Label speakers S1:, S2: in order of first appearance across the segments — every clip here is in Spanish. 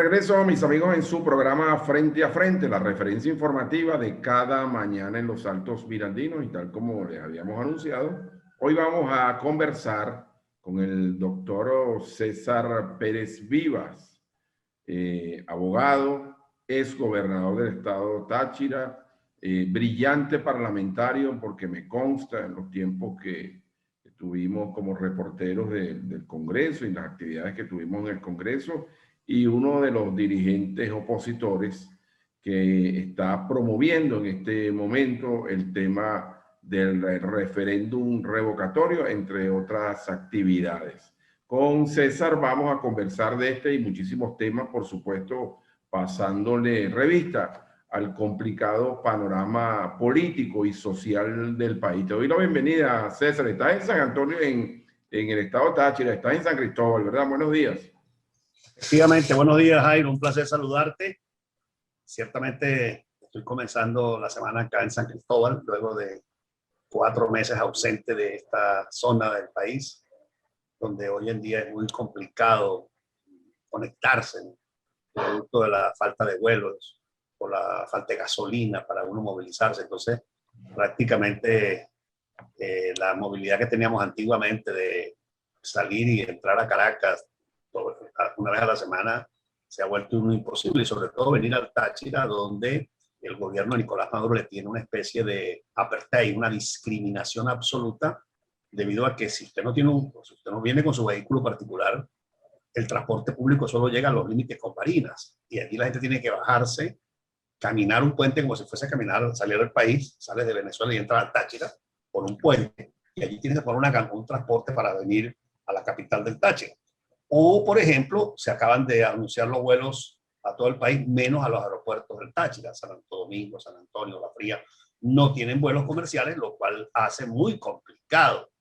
S1: regreso, mis amigos, en su programa Frente a Frente, la referencia informativa de cada mañana en los Altos Mirandinos, y tal como les habíamos anunciado, hoy vamos a conversar con el doctor César Pérez Vivas, abogado, ex gobernador del estado Táchira, brillante parlamentario, porque me consta en los tiempos que tuvimos como reporteros del Congreso y las actividades que tuvimos en el Congreso, y uno de los dirigentes opositores que está promoviendo en este momento el tema del referéndum revocatorio, entre otras actividades. Con César vamos a conversar de este y muchísimos temas, por supuesto, pasándole revista al complicado panorama político y social del país. Te doy la bienvenida, César. Estás en San Antonio, en el estado Táchira, estás en San Cristóbal, ¿verdad? Buenos días.
S2: Efectivamente, buenos días, Jairo, un placer saludarte. Ciertamente estoy comenzando la semana acá en San Cristóbal, luego de 4 meses ausente de esta zona del país, donde hoy en día es muy complicado conectarse, ¿no? Producto de la falta de vuelos o la falta de gasolina para uno movilizarse. Entonces, prácticamente la movilidad que teníamos antiguamente de salir y entrar a Caracas una vez a la semana se ha vuelto un imposible, y sobre todo venir al Táchira, donde el gobierno de Nicolás Maduro le tiene una especie de apartheid, una discriminación absoluta, debido a que si usted no viene con su vehículo particular, el transporte público solo llega a los límites con Barinas, y aquí la gente tiene que bajarse, caminar un puente como si fuese a caminar, salir del país, sales de Venezuela y entras al Táchira por un puente, y allí tienes que poner un transporte para venir a la capital del Táchira. O, por ejemplo, se acaban de anunciar los vuelos a todo el país, menos a los aeropuertos del Táchira. Santo Domingo, San Antonio, La Fría, no tienen vuelos comerciales, lo cual hace muy complicado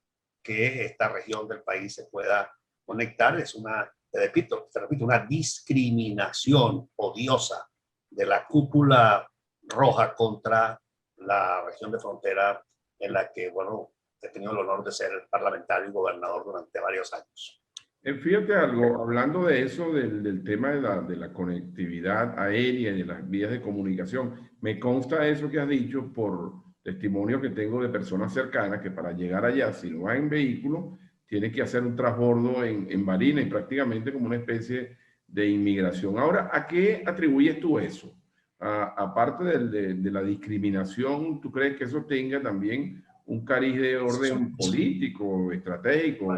S2: que esta región del país se pueda conectar. Es te repito, una discriminación odiosa de la cúpula roja contra la región de frontera en la que, bueno, he tenido el honor de ser parlamentario y gobernador durante varios años.
S1: Fíjate algo, hablando de eso, del tema de la conectividad aérea y de las vías de comunicación, me consta eso que has dicho por testimonio que tengo de personas cercanas, que para llegar allá, si no va en vehículo, tiene que hacer un transbordo en Barinas, y prácticamente como una especie de inmigración. Ahora, ¿a qué atribuyes tú eso? Aparte de la discriminación, ¿tú crees que eso tenga también un cariz de orden político, estratégico?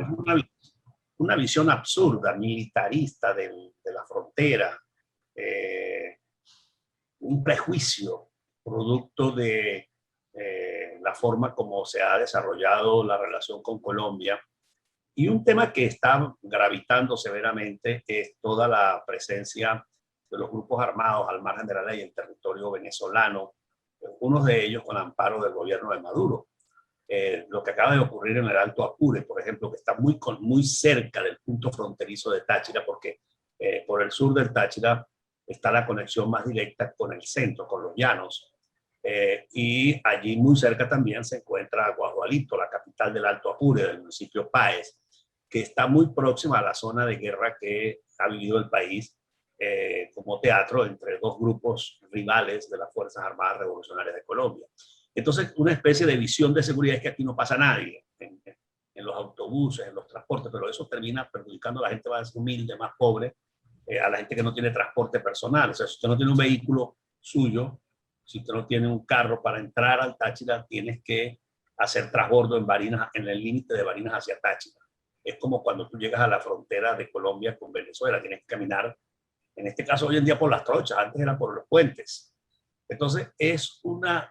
S2: Una visión absurda, militarista de la frontera, un prejuicio producto de la forma como se ha desarrollado la relación con Colombia. Y un tema que está gravitando severamente es toda la presencia de los grupos armados al margen de la ley en territorio venezolano, unos de ellos con amparo del gobierno de Maduro. Lo que acaba de ocurrir en el Alto Apure, por ejemplo, que está muy cerca del punto fronterizo de Táchira, porque por el sur del Táchira está la conexión más directa con el centro, con los llanos, y allí muy cerca también se encuentra Guadualito, la capital del Alto Apure, del municipio Páez, que está muy próxima a la zona de guerra que ha vivido el país como teatro entre 2 grupos rivales de las Fuerzas Armadas Revolucionarias de Colombia. Entonces, una especie de visión de seguridad es que aquí no pasa nadie en los autobuses, en los transportes, pero eso termina perjudicando a la gente más humilde, más pobre, a la gente que no tiene transporte personal. O sea, si usted no tiene un vehículo suyo, si usted no tiene un carro para entrar al Táchira, tienes que hacer transbordo en Barinas, en el límite de Barinas hacia Táchira. Es como cuando tú llegas a la frontera de Colombia con Venezuela, tienes que caminar, en este caso hoy en día por las trochas, antes era por los puentes. Entonces, es una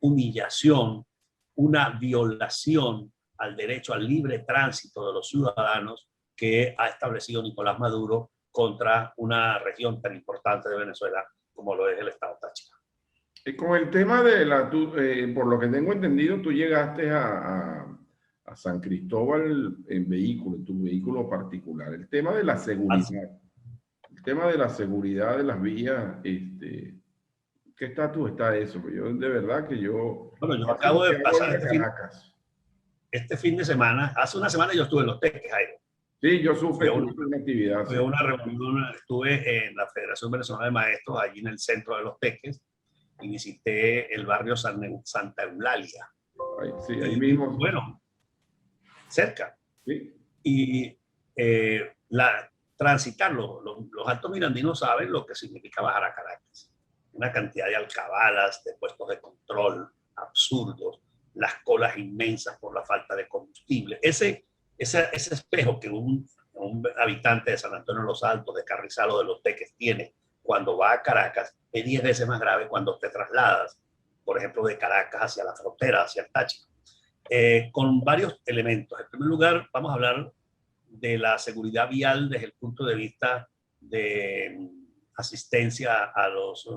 S2: humillación, una violación al derecho al libre tránsito de los ciudadanos que ha establecido Nicolás Maduro contra una región tan importante de Venezuela como lo es el estado Táchira.
S1: Con el tema de por lo que tengo entendido, tú llegaste a San Cristóbal en vehículo, en tu vehículo particular. El tema de la seguridad, de las vías, ¿qué estatus está eso? Porque yo, de verdad que yo...
S2: Bueno, yo acabo de pasar este fin de semana, hace una semana yo estuve en Los Teques, Jairo.
S1: Sí, yo supe una actividad.
S2: Fue una reunión, estuve en la Federación Venezolana de Maestros, allí en el centro de Los Teques, y visité el barrio Santa Eulalia.
S1: Sí, ahí mismo.
S2: Bueno, cerca.
S1: Sí.
S2: Y transitarlo, los altos mirandinos saben lo que significa bajar a Caracas. Una cantidad de alcabalas, de puestos de control absurdos, las colas inmensas por la falta de combustible. Ese espejo que un habitante de San Antonio de los Altos, de Carrizal o de Los Teques tiene cuando va a Caracas es 10 veces más grave cuando te trasladas, por ejemplo, de Caracas hacia la frontera, hacia el Táchira. Con varios elementos. En primer lugar, vamos a hablar de la seguridad vial desde el punto de vista de asistencia a los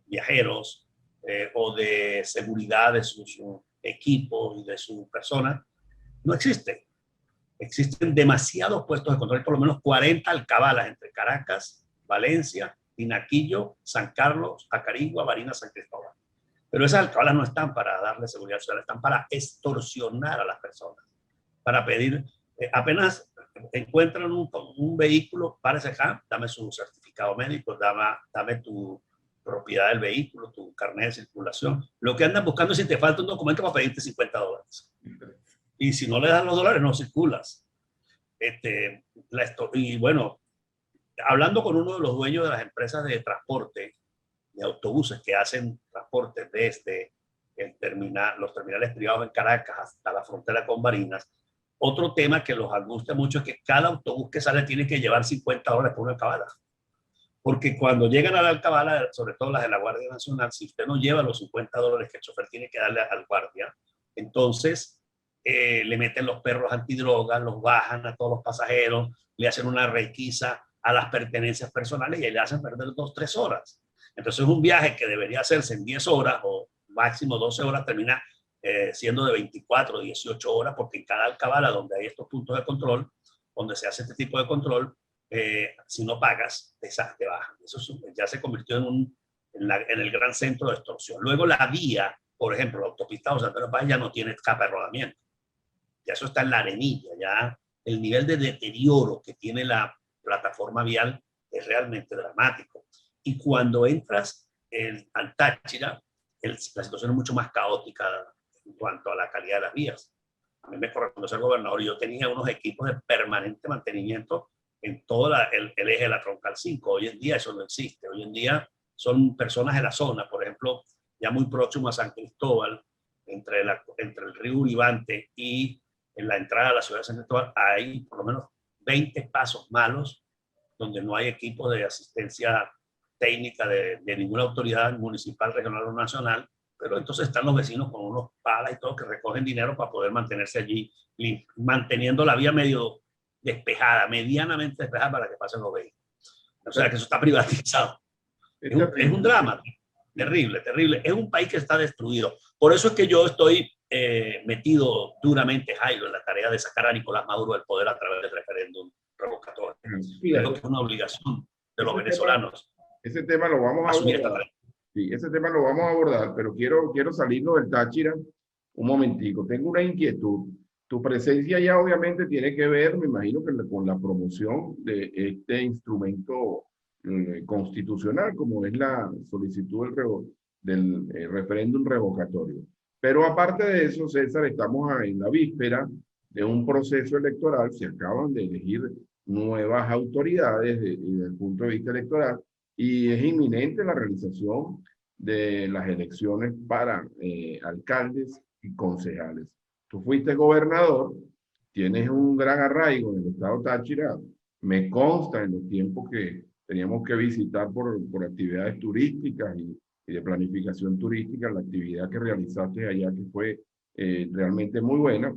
S2: viajeros o de seguridad de sus equipos y de su persona. No existe. Existen demasiados puestos de control, por lo menos 40 alcabalas entre Caracas, Valencia, Tinaquillo, San Carlos, Acarigua, Barinas, San Cristóbal. Pero esas alcabalas no están para darle seguridad ciudadana, están para extorsionar a las personas, para pedir, apenas encuentran un vehículo, párese acá, dame su certificado médico, dame tu propiedad del vehículo, tu carnet de circulación. Lo que andan buscando es si te falta un documento para pedirte $50. Y si no le das los dólares, no circulas. Y bueno, hablando con uno de los dueños de las empresas de transporte, de autobuses que hacen transporte desde los terminales privados en Caracas hasta la frontera con Barinas, otro tema que los angustia mucho es que cada autobús que sale tiene que llevar $50 por una alcabala. Porque cuando llegan a la alcabala, sobre todo las de la Guardia Nacional, si usted no lleva los $50 que el chofer tiene que darle al guardia, entonces le meten los perros antidrogas, los bajan a todos los pasajeros, le hacen una requisa a las pertenencias personales y le hacen perder 2-3 horas. Entonces un viaje que debería hacerse en 10 horas o máximo 12 horas termina siendo de 24, 18 horas, porque en cada alcabala donde hay estos puntos de control, donde se hace este tipo de control, si no pagas, te bajan. Eso ya se convirtió en el gran centro de extorsión. Luego la vía, por ejemplo, la autopista José Antonio Páez ya no tiene capa de rodamiento. Ya eso está en la arenilla, ya el nivel de deterioro que tiene la plataforma vial es realmente dramático. Y cuando entras al Táchira, la situación es mucho más caótica en cuanto a la calidad de las vías. A mí me corresponde ser gobernador y yo tenía unos equipos de permanente mantenimiento en todo el eje de la Troncal 5. Hoy en día eso no existe. Hoy en día son personas de la zona, por ejemplo, ya muy próximo a San Cristóbal, entre el río Uribante y en la entrada a la ciudad de San Cristóbal, hay por lo menos 20 pasos malos donde no hay equipo de asistencia técnica de ninguna autoridad municipal, regional o nacional, pero entonces están los vecinos con unos palas y todo que recogen dinero para poder mantenerse allí, manteniendo la vía medio despejada, medianamente despejada para que pasen los vehículos. O sea que eso está privatizado. Es un drama terrible, terrible. Es un país que está destruido. Por eso es que yo estoy metido duramente, Jairo, en la tarea de sacar a Nicolás Maduro del poder a través del referéndum revocatorio. Creo que es una obligación de los venezolanos.
S1: Ese tema lo vamos a abordar. Sí, ese tema lo vamos a abordar, pero quiero salirnos del Táchira un momentico. Tengo una inquietud. Tu presencia ya obviamente tiene que ver, me imagino, que con la promoción de este instrumento constitucional, como es la solicitud del referéndum revocatorio. Pero aparte de eso, César, estamos en la víspera de un proceso electoral. Se acaban de elegir nuevas autoridades desde el punto de vista electoral y es inminente la realización de las elecciones para alcaldes y concejales. Tú fuiste gobernador, tienes un gran arraigo en el estado Táchira. Me consta en los tiempos que teníamos que visitar por actividades turísticas y de planificación turística, la actividad que realizaste allá, que fue realmente muy buena.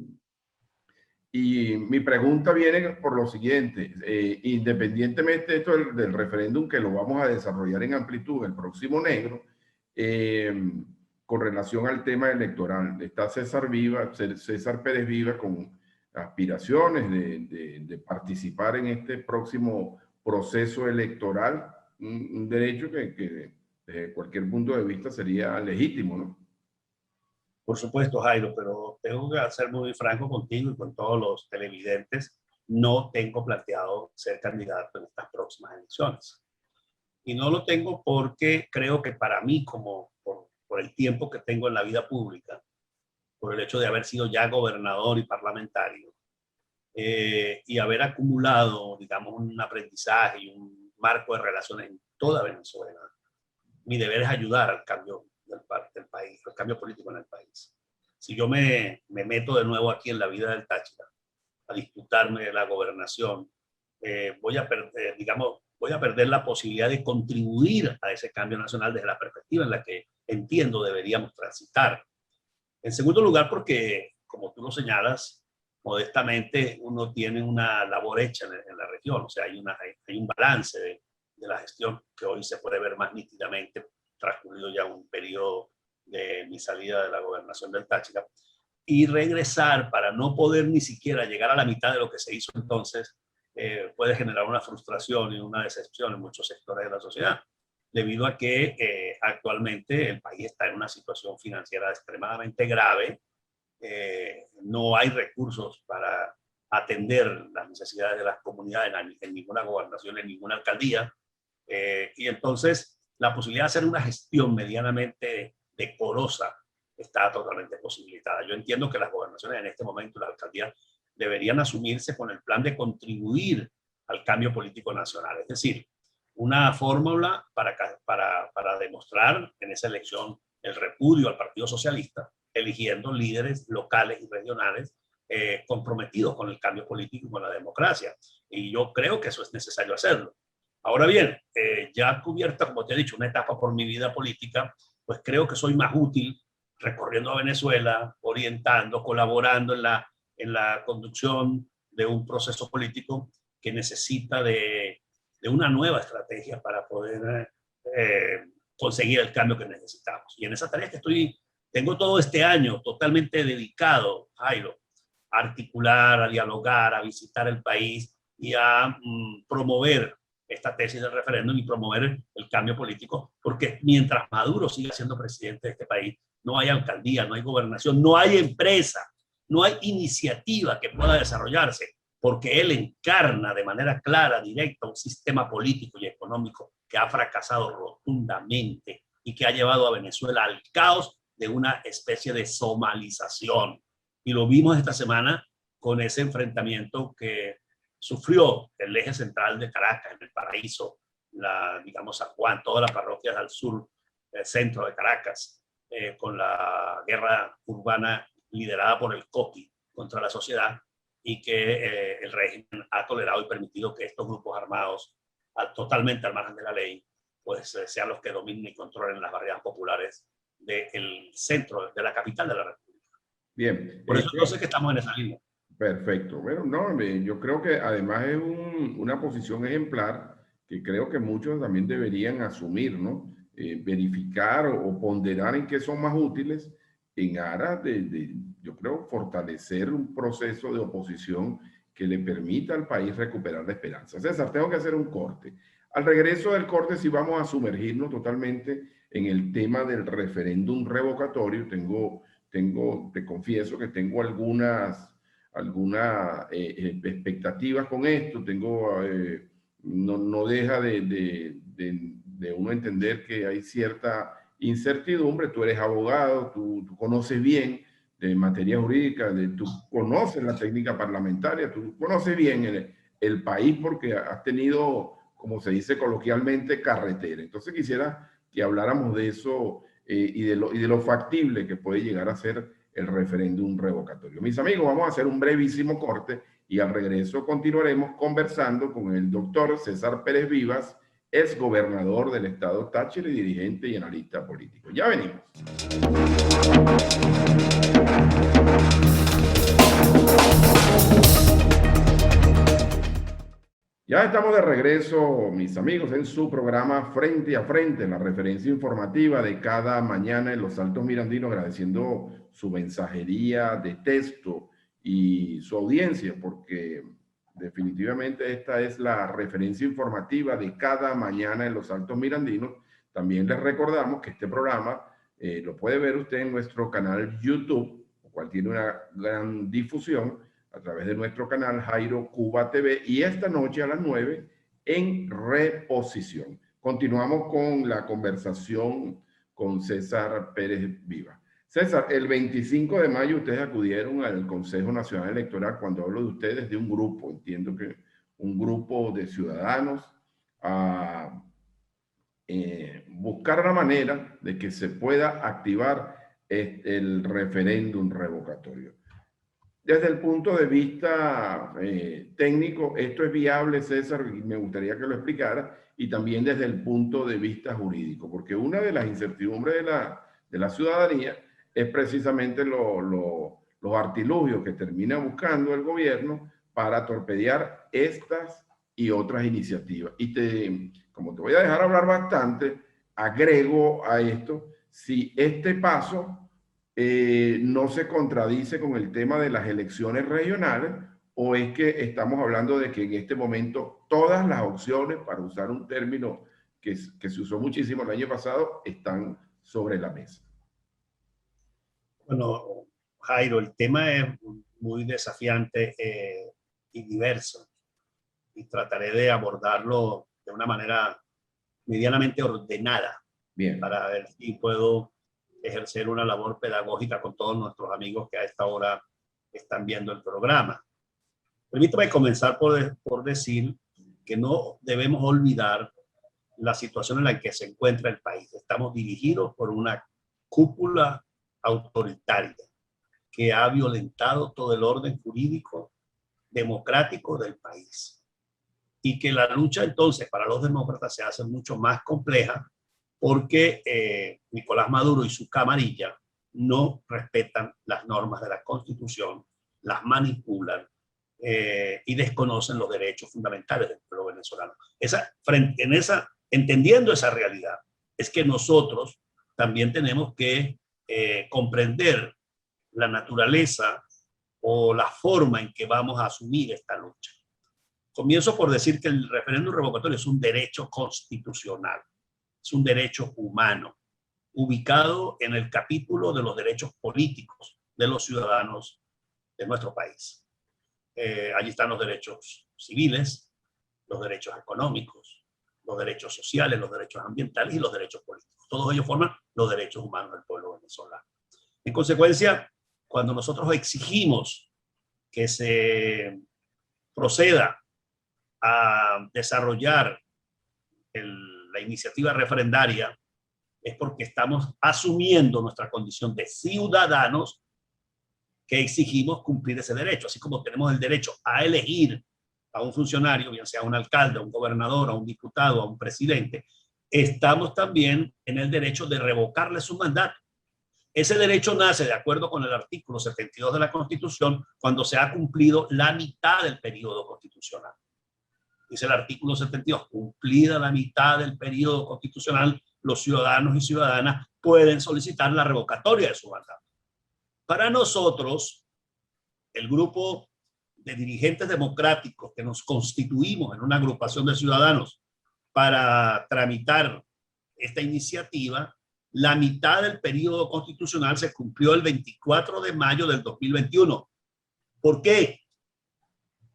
S1: Y mi pregunta viene por lo siguiente, independientemente de esto del referéndum que lo vamos a desarrollar en amplitud el próximo negro, con relación al tema electoral, está César Pérez Viva con aspiraciones de participar en este próximo proceso electoral, un derecho que desde cualquier punto de vista sería legítimo, ¿no?
S2: Por supuesto, Jairo, pero tengo que ser muy franco contigo y con todos los televidentes. no tengo planteado ser candidato en estas próximas elecciones. Y no lo tengo porque creo que para mí, como por el tiempo que tengo en la vida pública, por el hecho de haber sido ya gobernador y parlamentario, y haber acumulado, digamos, un aprendizaje y un marco de relaciones en toda Venezuela, mi deber es ayudar al cambio del país, al cambio político en el país. Si yo me meto de nuevo aquí en la vida del Táchira, a disputarme de la gobernación, voy a perder la posibilidad de contribuir a ese cambio nacional desde la perspectiva en la que entiendo deberíamos transitar. En segundo lugar, porque, como tú lo señalas, modestamente uno tiene una labor hecha en la región, o sea, hay un balance de la gestión que hoy se puede ver más nítidamente, transcurrido ya un periodo de mi salida de la gobernación del Táchira, y regresar para no poder ni siquiera llegar a la mitad de lo que se hizo entonces, puede generar una frustración y una decepción en muchos sectores de la sociedad, debido a que actualmente el país está en una situación financiera extremadamente grave, no hay recursos para atender las necesidades de las comunidades en ninguna gobernación, en ninguna alcaldía, y entonces la posibilidad de hacer una gestión medianamente decorosa está totalmente posibilitada. Yo entiendo que las gobernaciones en este momento, las alcaldías, deberían asumirse con el plan de contribuir al cambio político nacional, es decir, una fórmula para demostrar en esa elección el repudio al Partido Socialista, eligiendo líderes locales y regionales comprometidos con el cambio político y con la democracia. Y yo creo que eso es necesario hacerlo. Ahora bien, ya cubierta, como te he dicho, una etapa por mi vida política, pues creo que soy más útil recorriendo a Venezuela, orientando, colaborando en la conducción de un proceso político que necesita de una nueva estrategia para poder conseguir el cambio que necesitamos. Y en esa tarea que tengo todo este año totalmente dedicado, Jairo, a articular, a dialogar, a visitar el país y a promover esta tesis del referéndum y promover el cambio político, porque mientras Maduro siga siendo presidente de este país, no hay alcaldía, no hay gobernación, no hay empresa, no hay iniciativa que pueda desarrollarse, porque él encarna de manera clara, directa, un sistema político y económico que ha fracasado rotundamente y que ha llevado a Venezuela al caos de una especie de somalización. Y lo vimos esta semana con ese enfrentamiento que sufrió el eje central de Caracas, en el Paraíso, digamos San Juan, todas las parroquias al sur, centro de Caracas, con la guerra urbana liderada por el COQUI contra la sociedad, y que el régimen ha tolerado y permitido que estos grupos armados, totalmente al margen de la ley, pues sean los que dominen y controlen las barriadas populares del centro, de la capital de la República.
S1: Bien.
S2: Por eso yo sé que estamos en esa línea.
S1: Perfecto. Bueno, no, yo creo que además es una posición ejemplar que creo que muchos también deberían asumir, ¿no? Verificar o ponderar en qué son más útiles en aras yo creo, fortalecer un proceso de oposición que le permita al país recuperar la esperanza. César, tengo que hacer un corte. Al regreso del corte, sí vamos a sumergirnos totalmente en el tema del referéndum revocatorio. Te confieso que tengo algunas expectativas con esto. No deja de uno entender que hay cierta incertidumbre. Tú eres abogado, tú conoces bien de materia jurídica, tú conoces la técnica parlamentaria, tú conoces bien el país porque has tenido, como se dice coloquialmente, carretera. Entonces quisiera que habláramos de eso y de lo factible que puede llegar a ser el referéndum revocatorio. Mis amigos, vamos a hacer un brevísimo corte y al regreso continuaremos conversando con el doctor César Pérez Vivas, ex gobernador del estado Táchira y dirigente y analista político. Ya venimos. Ya estamos de regreso, mis amigos, en su programa Frente a Frente, la referencia informativa de cada mañana en los Altos Mirandinos, agradeciendo su mensajería de texto y su audiencia, porque definitivamente esta es la referencia informativa de cada mañana en los Altos Mirandinos. También les recordamos que este programa lo puede ver usted en nuestro canal YouTube, el cual tiene una gran difusión, a través de nuestro canal Jairo Cuba TV y esta noche a las 9 en reposición. Continuamos con la conversación con César Pérez Viva. César, el 25 de mayo ustedes acudieron al Consejo Nacional Electoral. Cuando hablo de ustedes, de un grupo, entiendo que un grupo de ciudadanos, a buscar la manera de que se pueda activar el referéndum revocatorio. Desde el punto de vista técnico, ¿esto es viable, César? Me gustaría que lo explicara. Y también desde el punto de vista jurídico, porque una de las incertidumbres de la ciudadanía es precisamente los artilugios que termina buscando el gobierno para torpedear estas y otras iniciativas. Y como te voy a dejar hablar bastante, agrego a esto, si este paso no se contradice con el tema de las elecciones regionales, o es que estamos hablando de que en este momento todas las opciones, para usar un término que se usó muchísimo el año pasado, están sobre la mesa.
S2: Bueno, Jairo, el tema es muy desafiante y diverso, y trataré de abordarlo de una manera medianamente ordenada.
S1: Bien.
S2: Para ver si puedo ejercer una labor pedagógica con todos nuestros amigos que a esta hora están viendo el programa. Permítame comenzar por decir que no debemos olvidar la situación en la que se encuentra el país. Estamos dirigidos por una cúpula autoritaria que ha violentado todo el orden jurídico democrático del país. Y que la lucha entonces para los demócratas se hace mucho más compleja porque Nicolás Maduro y su camarilla no respetan las normas de la Constitución, las manipulan y desconocen los derechos fundamentales del pueblo venezolano. Entendiendo esa realidad, es que nosotros también tenemos que comprender la naturaleza o la forma en que vamos a asumir esta lucha. Comienzo por decir que el referéndum revocatorio es un derecho constitucional, es un derecho humano, ubicado en el capítulo de los derechos políticos de los ciudadanos de nuestro país. Allí están los derechos civiles, los derechos económicos, los derechos sociales, los derechos ambientales y los derechos políticos. Todos ellos forman los derechos humanos del pueblo venezolano. En consecuencia, cuando nosotros exigimos que se proceda a desarrollar la iniciativa referendaria, es porque estamos asumiendo nuestra condición de ciudadanos que exigimos cumplir ese derecho, así como tenemos el derecho a elegir a un funcionario, bien sea un alcalde, a un gobernador, a un diputado, a un presidente, estamos también en el derecho de revocarle su mandato. Ese derecho nace de acuerdo con el artículo 72 de la Constitución cuando se ha cumplido la mitad del periodo constitucional. Dice el artículo 72, cumplida la mitad del periodo constitucional, los ciudadanos y ciudadanas pueden solicitar la revocatoria de su mandato. Para nosotros, el grupo de dirigentes democráticos que nos constituimos en una agrupación de ciudadanos para tramitar esta iniciativa, la mitad del periodo constitucional se cumplió el 24 de mayo del 2021. ¿Por qué?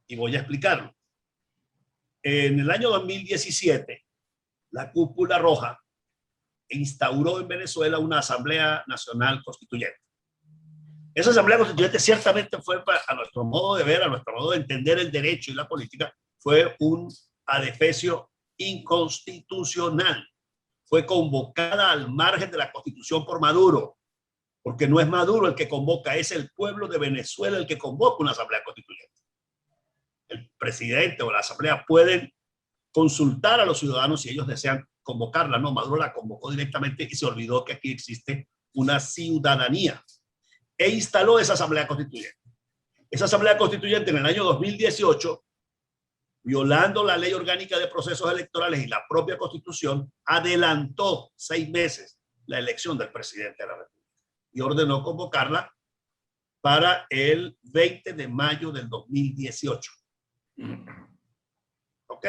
S2: Y voy a explicarlo. En el año 2017, la Cúpula Roja instauró en Venezuela una Asamblea Nacional Constituyente. Esa Asamblea Constituyente ciertamente fue, a nuestro modo de ver, a nuestro modo de entender el derecho y la política, fue un adefesio inconstitucional. Fue convocada al margen de la Constitución por Maduro, porque no es Maduro el que convoca, es el pueblo de Venezuela el que convoca una Asamblea Constituyente. El presidente o la Asamblea pueden consultar a los ciudadanos si ellos desean convocarla. No, Maduro la convocó directamente y se olvidó que aquí existe una ciudadanía. E instaló esa Asamblea Constituyente. Esa Asamblea Constituyente en el año 2018, violando la Ley Orgánica de Procesos Electorales y la propia Constitución, adelantó 6 meses la elección del presidente de la República y ordenó convocarla para el 20 de mayo del 2018. ¿Ok?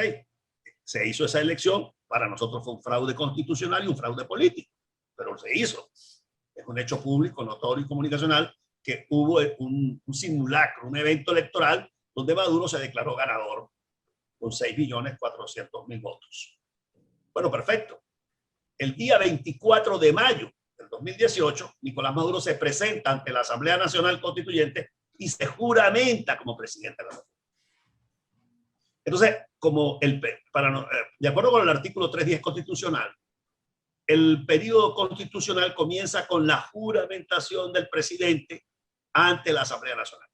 S2: Se hizo esa elección. Para nosotros fue un fraude constitucional y un fraude político, pero se hizo. Es un hecho público, notorio y comunicacional que hubo un simulacro, un evento electoral donde Maduro se declaró ganador con 6.400.000 votos. Bueno, perfecto. El día 24 de mayo del 2018, Nicolás Maduro se presenta ante la Asamblea Nacional Constituyente y se juramenta como presidente de la República. Entonces, de acuerdo con el artículo 310 constitucional, el periodo constitucional comienza con la juramentación del presidente ante la Asamblea Nacional.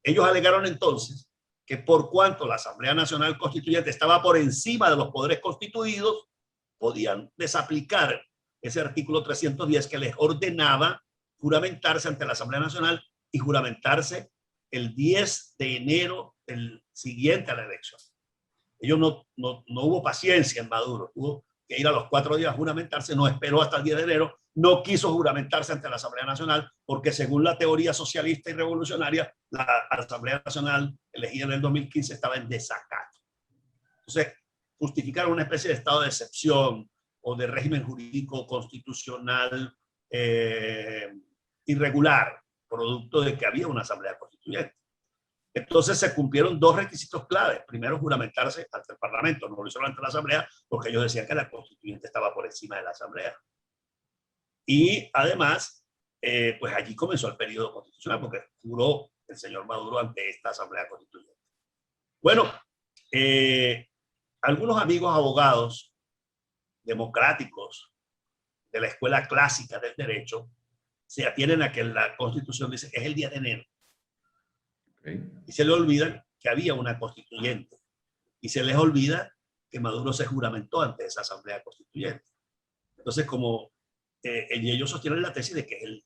S2: Ellos alegaron entonces que por cuanto la Asamblea Nacional Constituyente estaba por encima de los poderes constituidos, podían desaplicar ese artículo 310 que les ordenaba juramentarse ante la Asamblea Nacional y juramentarse el 10 de enero del siguiente a la elección. Ellos no hubo paciencia en Maduro, tuvo que ir a los 4 días a juramentarse, no esperó hasta el 10 de enero, no quiso juramentarse ante la Asamblea Nacional porque según la teoría socialista y revolucionaria, la Asamblea Nacional elegida en el 2015 estaba en desacato. Entonces, justificar una especie de estado de excepción o de régimen jurídico constitucional irregular, producto de que había una Asamblea Constituyente. Entonces se cumplieron 2 requisitos claves. Primero, juramentarse ante el Parlamento, no lo hicieron ante la Asamblea, porque ellos decían que la Constituyente estaba por encima de la Asamblea. Y además, pues allí comenzó el periodo constitucional, porque juró el señor Maduro ante esta Asamblea Constituyente. Bueno, algunos amigos abogados democráticos de la escuela clásica del derecho se atienen a que la Constitución dice que es el 10 de enero. Y se les olvida que había una constituyente. Y se les olvida que Maduro se juramentó ante esa Asamblea Constituyente. Entonces, como ellos sostienen la tesis de que,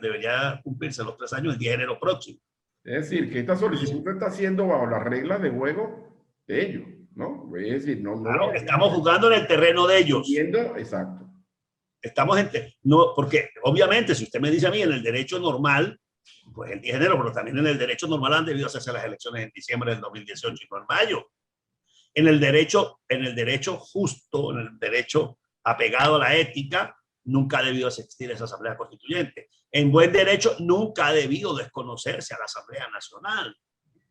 S2: debería cumplirse los 3 años el 10 de enero próximo.
S1: Es decir, que esta solicitud se está haciendo bajo las reglas de juego de ellos, ¿no? Es decir,
S2: claro, estamos jugando en el terreno de ellos.
S1: Exacto.
S2: Estamos no, porque obviamente si usted me dice a mí en el derecho normal, pues el 10 de enero, pero también en el derecho normal han debido hacerse las elecciones en diciembre del 2018 y no en mayo. En el derecho justo, en el derecho apegado a la ética, nunca ha debido existir esa Asamblea Constituyente. En buen derecho nunca ha debido desconocerse a la Asamblea Nacional.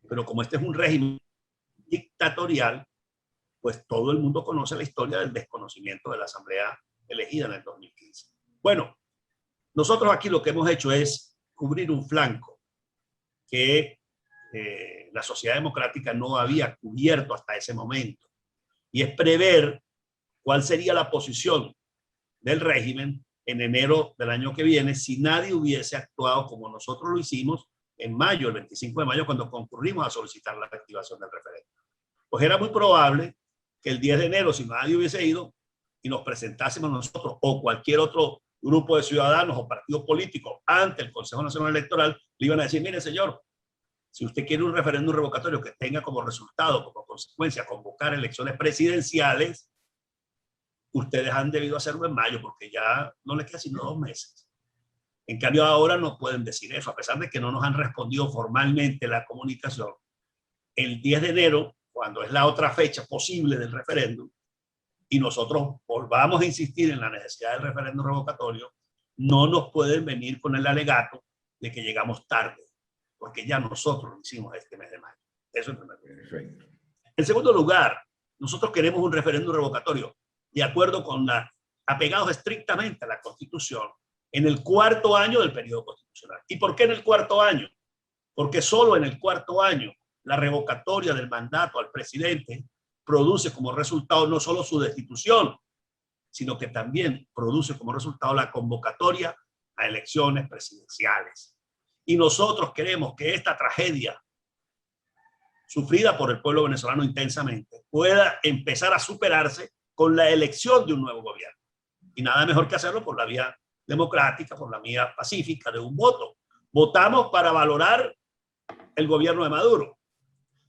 S2: Pero como este es un régimen dictatorial, pues todo el mundo conoce la historia del desconocimiento de la Asamblea elegida en el 2015. Bueno, nosotros aquí lo que hemos hecho es cubrir un flanco que la sociedad democrática no había cubierto hasta ese momento, y es prever cuál sería la posición del régimen en enero del año que viene si nadie hubiese actuado como nosotros lo hicimos en mayo, el 25 de mayo, cuando concurrimos a solicitar la activación del referéndum. Pues era muy probable que el 10 de enero, si nadie hubiese ido y nos presentásemos nosotros o cualquier otro grupo de ciudadanos o partidos políticos ante el Consejo Nacional Electoral, le iban a decir, mire señor, si usted quiere un referéndum revocatorio que tenga como resultado, como consecuencia, convocar elecciones presidenciales, ustedes han debido hacerlo en mayo, porque ya no les queda sino 2 meses. En cambio ahora no pueden decir eso, a pesar de que no nos han respondido formalmente la comunicación. El 10 de enero, cuando es la otra fecha posible del referéndum, y nosotros volvamos a insistir en la necesidad del referéndum revocatorio, no nos pueden venir con el alegato de que llegamos tarde, porque ya nosotros lo hicimos este mes de mayo. Eso es el primer. Perfecto. En segundo lugar, nosotros queremos un referéndum revocatorio de acuerdo con apegados estrictamente a la Constitución en el 4º año del periodo constitucional. ¿Y por qué en el 4º año? Porque solo en el 4º año la revocatoria del mandato al presidente produce como resultado no solo su destitución, sino que también produce como resultado la convocatoria a elecciones presidenciales. Y nosotros queremos que esta tragedia, sufrida por el pueblo venezolano intensamente, pueda empezar a superarse con la elección de un nuevo gobierno. Y nada mejor que hacerlo por la vía democrática, por la vía pacífica de un voto. Votamos para valorar el gobierno de Maduro.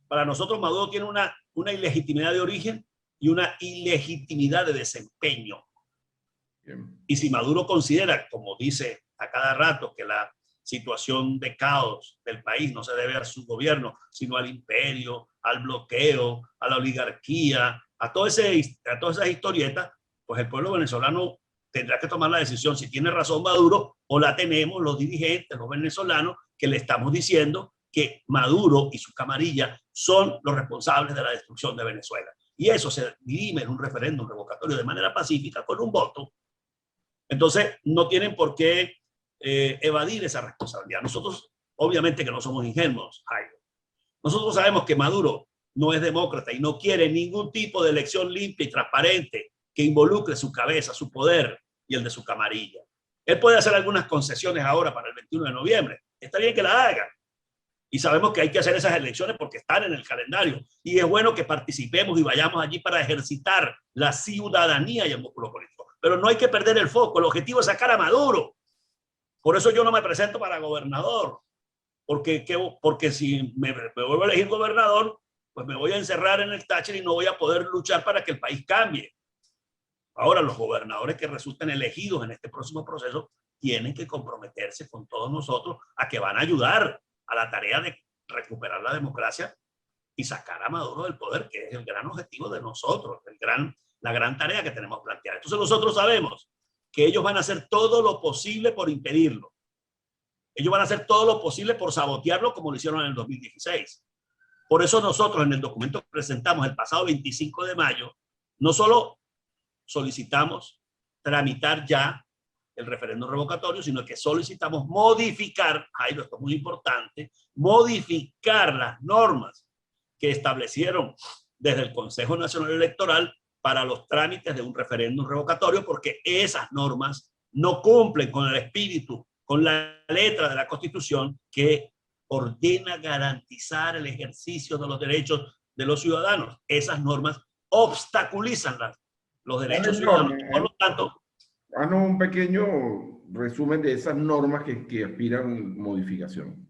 S2: Para nosotros Maduro tiene una ilegitimidad de origen y una ilegitimidad de desempeño. Bien. Y si Maduro considera, como dice a cada rato, que la situación de caos del país no se debe a su gobierno, sino al imperio, al bloqueo, a la oligarquía, a todas esas historietas, pues el pueblo venezolano tendrá que tomar la decisión si tiene razón Maduro o la tenemos los dirigentes, los venezolanos, que le estamos diciendo que Maduro y su camarilla son los responsables de la destrucción de Venezuela. Y eso se dirime en un referéndum revocatorio de manera pacífica con un voto. Entonces, no tienen por qué evadir esa responsabilidad. Nosotros, obviamente que no somos ingenuos, Jairo. Nosotros sabemos que Maduro no es demócrata y no quiere ningún tipo de elección limpia y transparente que involucre su cabeza, su poder y el de su camarilla. Él puede hacer algunas concesiones ahora para el 21 de noviembre. Está bien que la haga. Y sabemos que hay que hacer esas elecciones porque están en el calendario. Y es bueno que participemos y vayamos allí para ejercitar la ciudadanía y el músculo político. Pero no hay que perder el foco. El objetivo es sacar a Maduro. Por eso yo no me presento para gobernador. Porque si me vuelvo a elegir gobernador, pues me voy a encerrar en el Táchira y no voy a poder luchar para que el país cambie. Ahora, los gobernadores que resulten elegidos en este próximo proceso tienen que comprometerse con todos nosotros a que van a ayudar a la tarea de recuperar la democracia y sacar a Maduro del poder, que es el gran objetivo de nosotros, la gran tarea que tenemos planteada. Entonces nosotros sabemos que ellos van a hacer todo lo posible por impedirlo. Ellos van a hacer todo lo posible por sabotearlo como lo hicieron en el 2016. Por eso nosotros en el documento que presentamos el pasado 25 de mayo, no solo solicitamos tramitar ya el referéndum revocatorio, sino que solicitamos modificar, Jairo, esto es muy importante, modificar las normas que establecieron desde el Consejo Nacional Electoral para los trámites de un referéndum revocatorio, porque esas normas no cumplen con el espíritu, con la letra de la Constitución que ordena garantizar el ejercicio de los derechos de los ciudadanos. Esas normas obstaculizan los derechos ciudadanos. Por lo tanto,
S1: haznos un pequeño resumen de esas normas que aspiran modificación.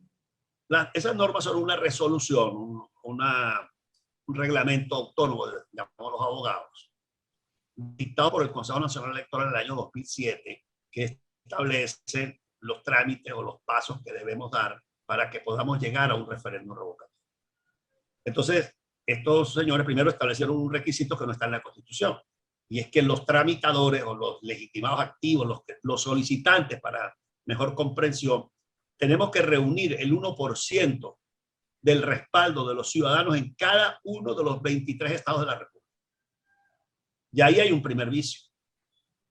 S2: Esas normas son una resolución, un reglamento autónomo, llamamos los abogados, dictado por el Consejo Nacional Electoral en el año 2007, que establece los trámites o los pasos que debemos dar para que podamos llegar a un referéndum revocatorio. Entonces, estos señores primero establecieron un requisito que no está en la Constitución, y es que los tramitadores o los legitimados activos, los solicitantes para mejor comprensión, tenemos que reunir el 1% del respaldo de los ciudadanos en cada uno de los 23 estados de la República. Y ahí hay un primer vicio,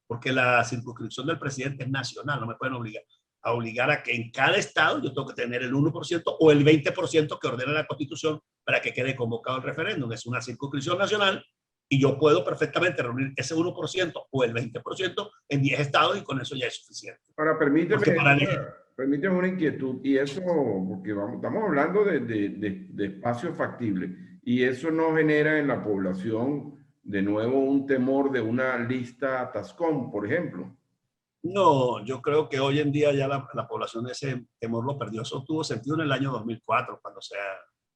S2: porque la circunscripción del presidente es nacional, no me pueden obligar a que en cada estado yo tengo que tener el 1% o el 20% que ordena la Constitución para que quede convocado el referéndum. Es una circunscripción nacional y yo puedo perfectamente reunir ese 1% o el 20% en 10 estados y con eso ya es suficiente.
S1: Ahora, permíteme una inquietud, y eso, porque estamos hablando de espacios factibles, y eso no genera en la población de nuevo un temor de una lista Tascón, por ejemplo.
S2: No, yo creo que hoy en día ya la población ese temor lo perdió. Eso tuvo sentido en el año 2004, cuando se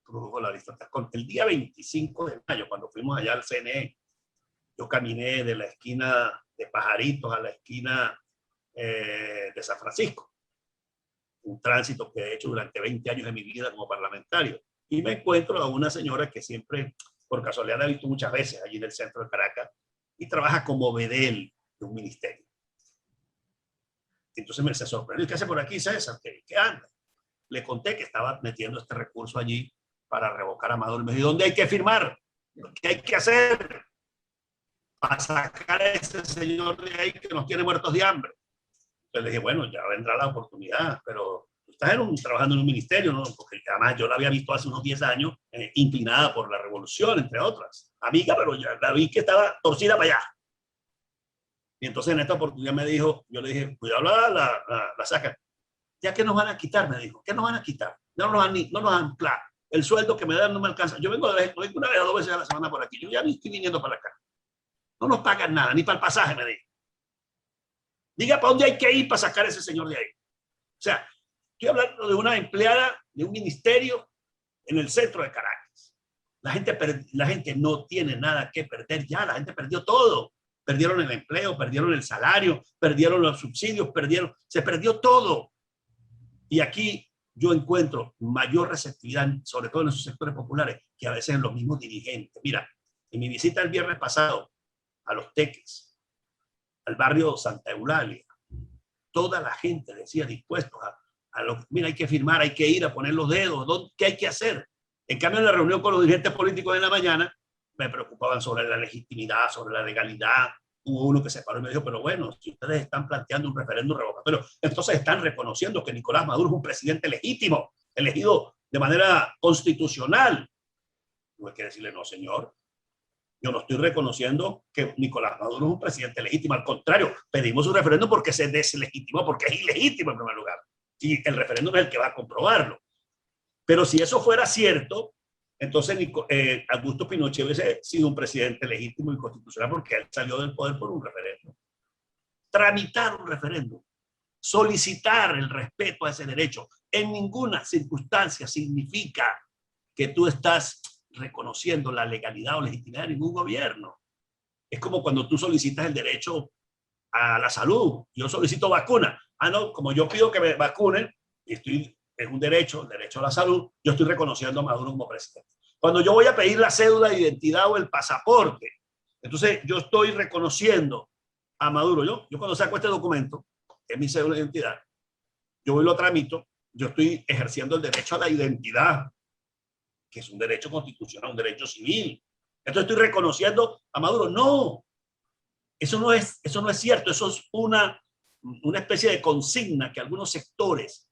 S2: produjo la lista Tascón. El día 25 de mayo, cuando fuimos allá al CNE, yo caminé de la esquina de Pajaritos a la esquina de San Francisco. Un tránsito que he hecho durante 20 años de mi vida como parlamentario. Y me encuentro a una señora que siempre, por casualidad, la he visto muchas veces allí en el centro de Caracas y trabaja como bedel de un ministerio. Entonces me se sorprendió. ¿Qué hace por aquí, César? ¿Qué anda? Le conté que estaba metiendo este recurso allí para revocar a Maduro. Me dijo, ¿dónde hay que firmar? ¿Qué hay que hacer para sacar a ese señor de ahí que nos tiene muertos de hambre? Entonces le dije, bueno, ya vendrá la oportunidad, pero tú estás trabajando en un ministerio, ¿no? Porque además yo la había visto hace unos 10 años inclinada por la revolución, entre otras. Amiga, pero ya la vi que estaba torcida para allá. Y entonces en esta oportunidad me dijo, yo le dije, cuidado la saca. ¿Ya qué nos van a quitar? Me dijo, ¿qué nos van a quitar? No nos dan claro. El sueldo que me dan no me alcanza. Yo vengo una vez o 2 veces a la semana por aquí. Yo ya ni estoy viniendo para acá. No nos pagan nada, ni para el pasaje, me dijo. Diga para dónde hay que ir para sacar a ese señor de ahí. O sea, estoy hablando de una empleada de un ministerio en el centro de Caracas. La gente no tiene nada que perder ya. La gente perdió todo. Perdieron el empleo, perdieron el salario, perdieron los subsidios, se perdió todo. Y aquí yo encuentro mayor receptividad, sobre todo en esos sectores populares, que a veces en los mismos dirigentes. Mira, en mi visita el viernes pasado a Los Teques, al barrio Santa Eulalia. Toda la gente decía dispuestos mira, hay que firmar, hay que ir a poner los dedos, ¿qué hay que hacer? En cambio, en la reunión con los dirigentes políticos de la mañana, me preocupaban sobre la legitimidad, sobre la legalidad. Hubo uno que se paró y me dijo, pero bueno, si ustedes están planteando un referéndum revocatorio, entonces están reconociendo que Nicolás Maduro es un presidente legítimo, elegido de manera constitucional. No hay que decirle, no, señor, yo no estoy reconociendo que Nicolás Maduro es un presidente legítimo. Al contrario, pedimos un referéndum porque se deslegitimó, porque es ilegítimo en primer lugar. Y el referéndum es el que va a comprobarlo. Pero si eso fuera cierto, entonces Augusto Pinochet hubiese sido un presidente legítimo y constitucional porque él salió del poder por un referéndum. Tramitar un referéndum, solicitar el respeto a ese derecho, en ninguna circunstancia significa que tú estás reconociendo la legalidad o legitimidad de ningún gobierno. Es como cuando tú solicitas el derecho a la salud. Yo solicito vacuna. No, como yo pido que me vacunen, y es un derecho, el derecho a la salud, yo estoy reconociendo a Maduro como presidente. Cuando yo voy a pedir la cédula de identidad o el pasaporte, entonces yo estoy reconociendo a Maduro. Yo cuando saco este documento, que es mi cédula de identidad, yo voy y lo tramito, yo estoy ejerciendo el derecho a la identidad, que es un derecho constitucional, un derecho civil. Entonces estoy reconociendo a Maduro. No, eso no es cierto. Eso es una especie de consigna que algunos sectores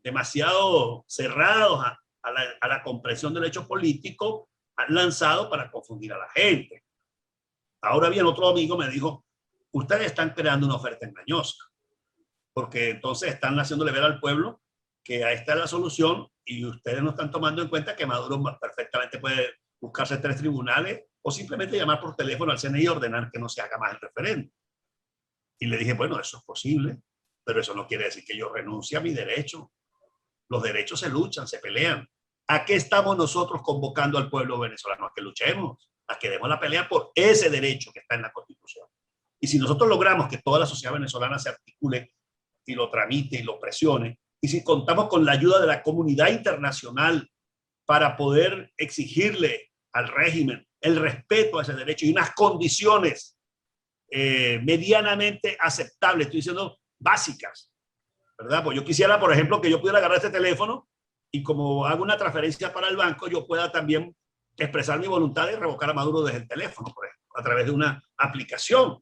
S2: demasiado cerrados a la comprensión del hecho político han lanzado para confundir a la gente. Ahora bien, otro amigo me dijo, ustedes están creando una oferta engañosa, porque entonces están haciéndole ver al pueblo que ahí está la solución y ustedes no están tomando en cuenta que Maduro perfectamente puede buscarse 3 tribunales o simplemente llamar por teléfono al CNI y ordenar que no se haga más el referéndum. Y le dije, bueno, eso es posible, pero eso no quiere decir que yo renuncie a mi derecho. Los derechos se luchan, se pelean. ¿A qué estamos nosotros convocando al pueblo venezolano? A que luchemos, a que demos la pelea por ese derecho que está en la Constitución. Y si nosotros logramos que toda la sociedad venezolana se articule y lo tramite y lo presione, y si contamos con la ayuda de la comunidad internacional para poder exigirle al régimen el respeto a ese derecho y unas condiciones medianamente aceptables, estoy diciendo básicas, ¿verdad? Pues yo quisiera, por ejemplo, que yo pudiera agarrar este teléfono y como hago una transferencia para el banco, yo pueda también expresar mi voluntad de revocar a Maduro desde el teléfono, por ejemplo, a través de una aplicación.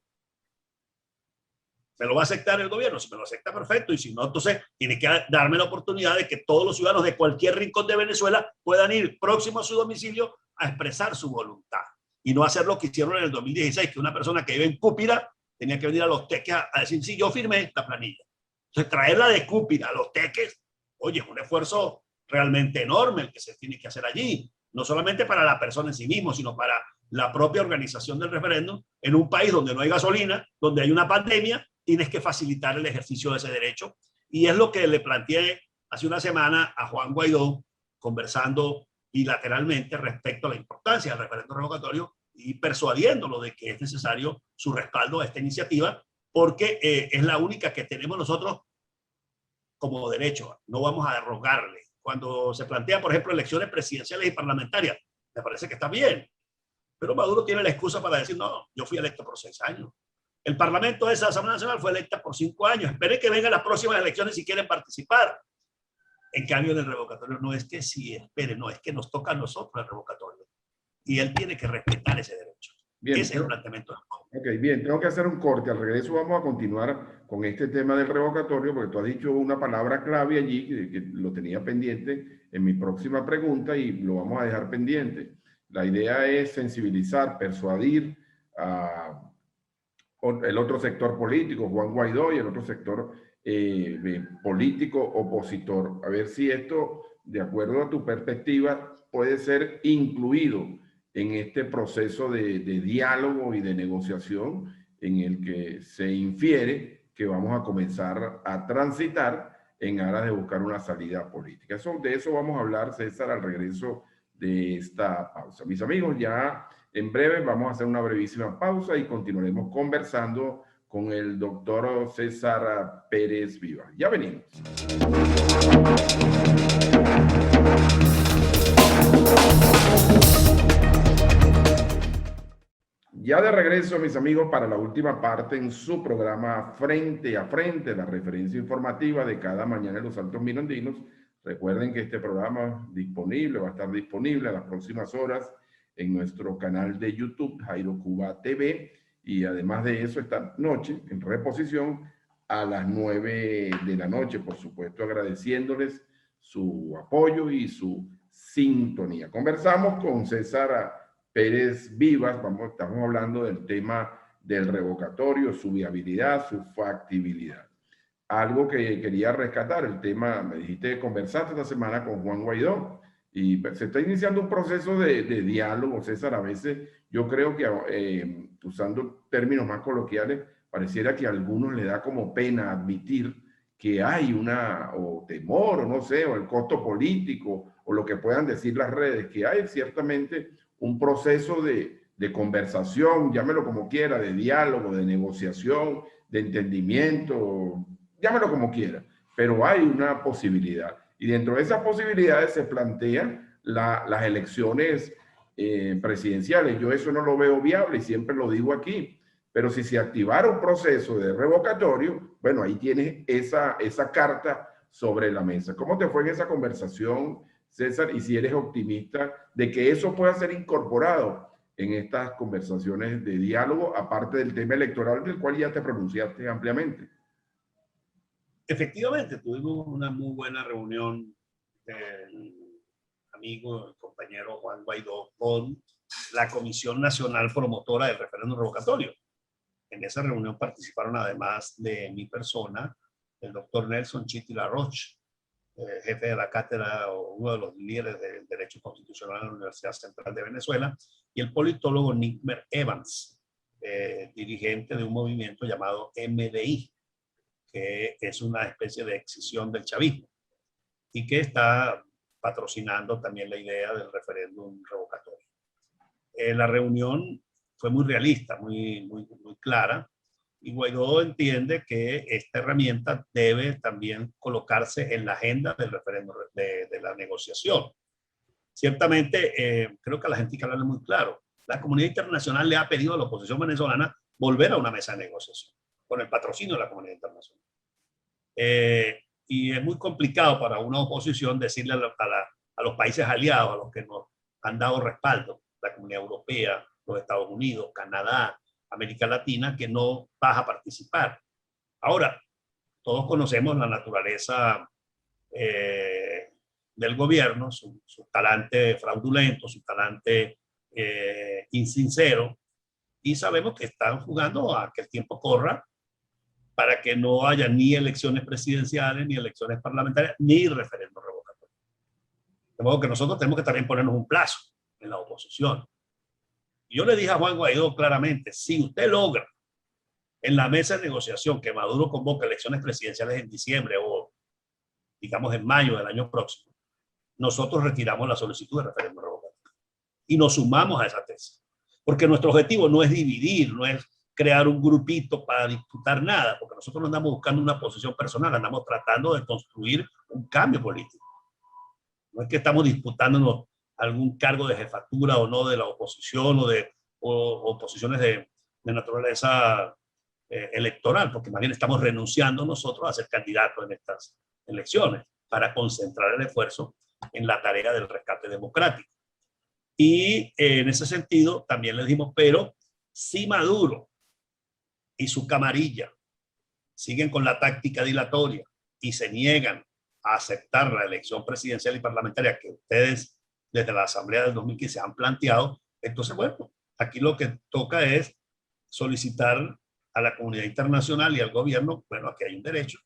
S2: ¿Me lo va a aceptar el gobierno? Si me lo acepta, perfecto. Y si no, entonces tiene que darme la oportunidad de que todos los ciudadanos de cualquier rincón de Venezuela puedan ir próximo a su domicilio a expresar su voluntad. Y no hacer lo que hicieron en el 2016, que una persona que vive en Cúpira tenía que venir a Los Teques a decir, sí, yo firmé esta planilla. Entonces, traerla de Cúpira a Los Teques, oye, es un esfuerzo realmente enorme el que se tiene que hacer allí. No solamente para la persona en sí mismo, sino para la propia organización del referéndum. En un país donde no hay gasolina, donde hay una pandemia, tienes que facilitar el ejercicio de ese derecho. Y es lo que le planteé hace una semana a Juan Guaidó, conversando bilateralmente respecto a la importancia del referéndum revocatorio y persuadiéndolo de que es necesario su respaldo a esta iniciativa, porque es la única que tenemos nosotros como derecho. No vamos a rogarle. Cuando se plantea, por ejemplo, elecciones presidenciales y parlamentarias, me parece que está bien. Pero Maduro tiene la excusa para decir, no, yo fui electo por 6 años. El Parlamento de esa Asamblea Nacional fue electa por 5 años. Esperen que vengan las próximas elecciones si quieren participar. En cambio, en el revocatorio no es que sí, esperen, no, es que nos toca a nosotros el revocatorio. Y él tiene que respetar ese derecho.
S1: Bien,
S2: ese es el planteamiento.
S1: Ok, bien, tengo que hacer un corte. Al regreso vamos a continuar con este tema del revocatorio, porque tú has dicho una palabra clave allí, que lo tenía pendiente en mi próxima pregunta y lo vamos a dejar pendiente. La idea es sensibilizar, persuadir a el otro sector político, Juan Guaidó, y el otro sector político opositor. A ver si esto, de acuerdo a tu perspectiva, puede ser incluido en este proceso de diálogo y de negociación en el que se infiere que vamos a comenzar a transitar en aras de buscar una salida política. De eso vamos a hablar, César, al regreso de esta pausa. Mis amigos, ya en breve vamos a hacer una brevísima pausa y continuaremos conversando con el doctor César Pérez Vivas. Ya venimos. Ya Ya de regreso, mis amigos, para la última parte en su programa Frente a Frente, la referencia informativa de cada mañana en los Altos Mirandinos. Recuerden que este programa disponible, va a estar disponible a las próximas horas en nuestro canal de YouTube, Jairo Cuba TV, y además de eso, esta noche en reposición a las 9 de la noche, por supuesto, agradeciéndoles su apoyo y su sintonía. Conversamos con César Pérez Vivas, estamos hablando del tema del revocatorio, su viabilidad, su factibilidad. Algo que quería rescatar, el tema, me dijiste que conversaste esta semana con Juan Guaidó y se está iniciando un proceso de diálogo, César. A veces yo creo que, usando términos más coloquiales, pareciera que a algunos le da como pena admitir que hay o temor, o no sé, o el costo político, o lo que puedan decir las redes, que hay ciertamente un proceso de conversación, llámelo como quiera, de diálogo, de negociación, de entendimiento, llámelo como quiera, pero hay una posibilidad. Y dentro de esas posibilidades se plantean las elecciones presidenciales. Yo eso no lo veo viable y siempre lo digo aquí, pero si se activara un proceso de revocatorio, bueno, ahí tienes esa carta sobre la mesa. ¿Cómo te fue en esa conversación, César? Y si eres optimista de que eso pueda ser incorporado en estas conversaciones de diálogo, aparte del tema electoral del cual ya te pronunciaste ampliamente.
S2: Efectivamente, tuvimos una muy buena reunión del amigo, el compañero Juan Guaidó con la Comisión Nacional Promotora del Referéndum Revocatorio. En esa reunión participaron, además de mi persona, el doctor Nelson Chiti Laroche, jefe de la cátedra o uno de los líderes del Derecho Constitucional en la Universidad Central de Venezuela, y el politólogo Nickmer Evans, dirigente de un movimiento llamado MDI, que es una especie de excisión del chavismo y que está patrocinando también la idea del referéndum revocatorio. La reunión fue muy realista, muy clara, y Guaidó entiende que esta herramienta debe también colocarse en la agenda del referéndum, de la negociación. Ciertamente, creo que a la gente hay que hablarle muy claro. La comunidad internacional le ha pedido a la oposición venezolana volver a una mesa de negociación, con el patrocinio de la comunidad internacional. Y es muy complicado para una oposición decirle a los países aliados, a los que nos han dado respaldo, la Comunidad Europea, los Estados Unidos, Canadá, América Latina, que no vas a participar. Ahora, todos conocemos la naturaleza del gobierno, su talante fraudulento, su talante insincero, y sabemos que están jugando a que el tiempo corra para que no haya ni elecciones presidenciales, ni elecciones parlamentarias, ni referéndum revocatorio. De modo que nosotros tenemos que también ponernos un plazo en la oposición. Y yo le dije a Juan Guaidó claramente, si usted logra en la mesa de negociación que Maduro convoque elecciones presidenciales en diciembre o digamos en mayo del año próximo, nosotros retiramos la solicitud de referéndum revocatorio y nos sumamos a esa tesis. Porque nuestro objetivo no es dividir, no es crear un grupito para disputar nada, porque nosotros no andamos buscando una posición personal, andamos tratando de construir un cambio político. No es que estamos disputándonos algún cargo de jefatura o no de la oposición o posiciones de naturaleza electoral, porque más bien estamos renunciando nosotros a ser candidatos en estas elecciones para concentrar el esfuerzo en la tarea del rescate democrático. Y en ese sentido también les dijimos, pero si Maduro y su camarilla siguen con la táctica dilatoria y se niegan a aceptar la elección presidencial y parlamentaria que ustedes desde la Asamblea del 2015 han planteado, entonces, bueno, aquí lo que toca es solicitar a la comunidad internacional y al gobierno, bueno, aquí hay un derecho.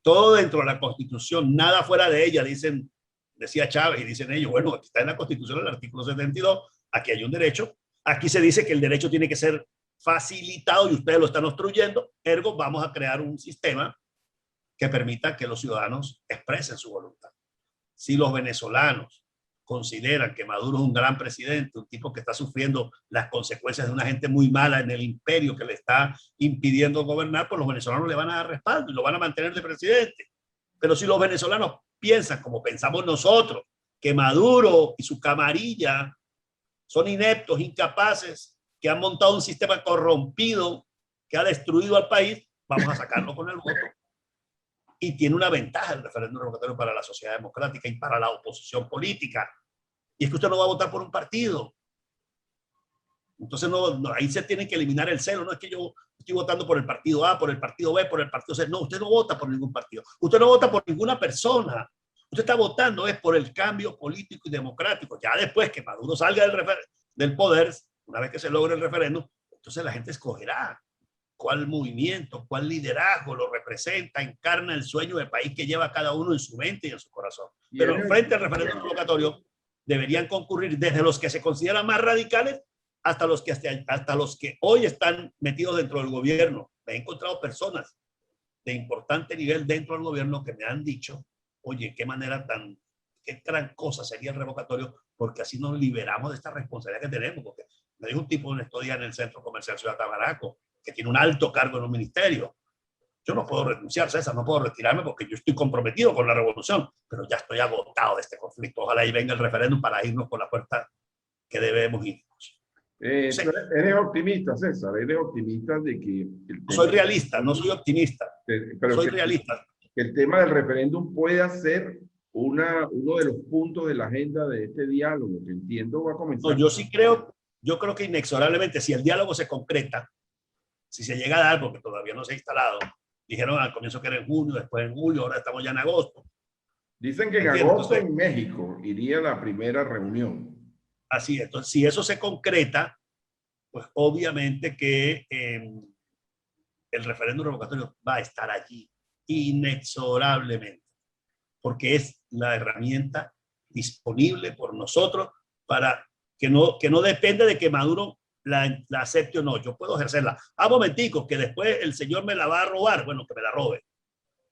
S2: Todo dentro de la Constitución, nada fuera de ella, decía Chávez y dicen ellos, bueno, aquí está en la Constitución el artículo 72, aquí hay un derecho. Aquí se dice que el derecho tiene que ser facilitado y ustedes lo están obstruyendo, ergo vamos a crear un sistema que permita que los ciudadanos expresen su voluntad. Si los venezolanos consideran que Maduro es un gran presidente, un tipo que está sufriendo las consecuencias de una gente muy mala en el imperio que le está impidiendo gobernar, pues los venezolanos le van a dar respaldo y lo van a mantener de presidente. Pero si los venezolanos piensan como pensamos nosotros, que Maduro y su camarilla son ineptos, incapaces que han montado un sistema corrompido que ha destruido al país, vamos a sacarlo con el voto. Y tiene una ventaja el referéndum revocatorio para la sociedad democrática y para la oposición política. Y es que usted no va a votar por un partido. Entonces ahí se tiene que eliminar el celo. No es que yo estoy votando por el partido A, por el partido B, por el partido C. No, usted no vota por ningún partido. Usted no vota por ninguna persona. Usted está votando es por el cambio político y democrático. Ya después que Maduro salga del poder, una vez que se logre el referéndum, entonces la gente escogerá cuál movimiento, cuál liderazgo lo representa, encarna el sueño del país que lleva cada uno en su mente y en su corazón. Pero frente al referéndum revocatorio deberían concurrir desde los que se consideran más radicales hasta los que hoy están metidos dentro del gobierno. Me he encontrado personas de importante nivel dentro del gobierno que me han dicho, oye, qué gran cosa sería el revocatorio, porque así nos liberamos de esta responsabilidad que tenemos. Porque me dijo un tipo en estos días en el Centro Comercial Ciudad Tabaraco, que tiene un alto cargo en un ministerio. Yo no puedo renunciar, César, no puedo retirarme porque yo estoy comprometido con la revolución, pero ya estoy agotado de este conflicto. Ojalá ahí venga el referéndum para irnos por la puerta que debemos ir.
S1: Sí. Eres optimista, César, eres optimista de que...
S2: Soy realista, no soy optimista,
S1: pero
S2: soy realista.
S1: Que el tema del referéndum pueda ser uno de los puntos de la agenda de este diálogo, que entiendo va a comenzar.
S2: No, yo creo que inexorablemente, si el diálogo se concreta, si se llega a dar, porque todavía no se ha instalado, dijeron al comienzo que era en junio, después en julio, ahora estamos ya en agosto.
S1: Dicen que en agosto en México iría la primera reunión.
S2: Así es. Entonces, si eso se concreta, pues obviamente que el referéndum revocatorio va a estar allí inexorablemente, porque es la herramienta disponible por nosotros para que no depende de que Maduro la acepte o no. Yo puedo ejercerla. Momentico, que después el señor me la va a robar. Bueno, que me la robe.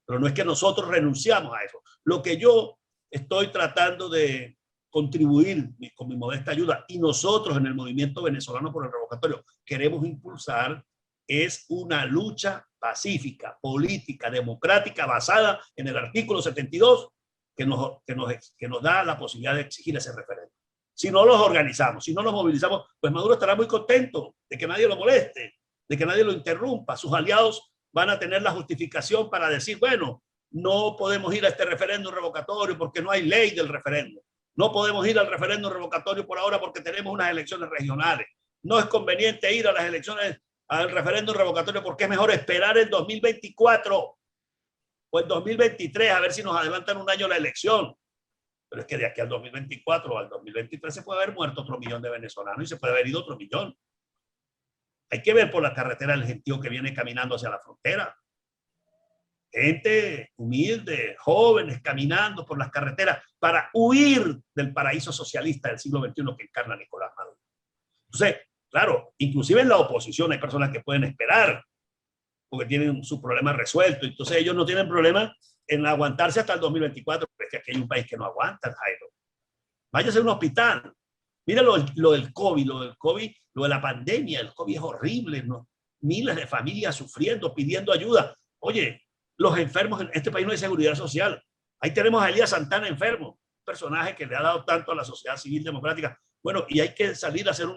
S2: Pero no es que nosotros renunciamos a eso. Lo que yo estoy tratando de contribuir con mi modesta ayuda, y nosotros en el movimiento venezolano por el revocatorio queremos impulsar, es una lucha pacífica, política, democrática, basada en el artículo 72 que nos da la posibilidad de exigir ese referéndum. Si no los organizamos, si no los movilizamos, pues Maduro estará muy contento de que nadie lo moleste, de que nadie lo interrumpa. Sus aliados van a tener la justificación para decir, bueno, no podemos ir a este referéndum revocatorio porque no hay ley del referéndum. No podemos ir al referéndum revocatorio por ahora porque tenemos unas elecciones regionales. No es conveniente ir a las elecciones, al referéndum revocatorio porque es mejor esperar el 2024 o el 2023 a ver si nos adelantan un año la elección. Pero es que de aquí al 2024 o al 2023 se puede haber muerto otro millón de venezolanos y se puede haber ido otro millón. Hay que ver por la carretera el gentío que viene caminando hacia la frontera. Gente humilde, jóvenes caminando por las carreteras para huir del paraíso socialista del siglo XXI que encarna Nicolás Maduro. Entonces, claro, inclusive en la oposición hay personas que pueden esperar porque tienen su problema resuelto. Entonces ellos no tienen problema en aguantarse hasta el 2024, pero es que aquí hay un país que no aguanta, Jairo. Váyase a un hospital. Mira lo del COVID, lo de la pandemia. El COVID es horrible, ¿no? Miles de familias sufriendo, pidiendo ayuda. Oye, los enfermos, en este país no hay seguridad social. Ahí tenemos a Elías Santana enfermo, un personaje que le ha dado tanto a la sociedad civil democrática. Bueno, y hay que salir a hacer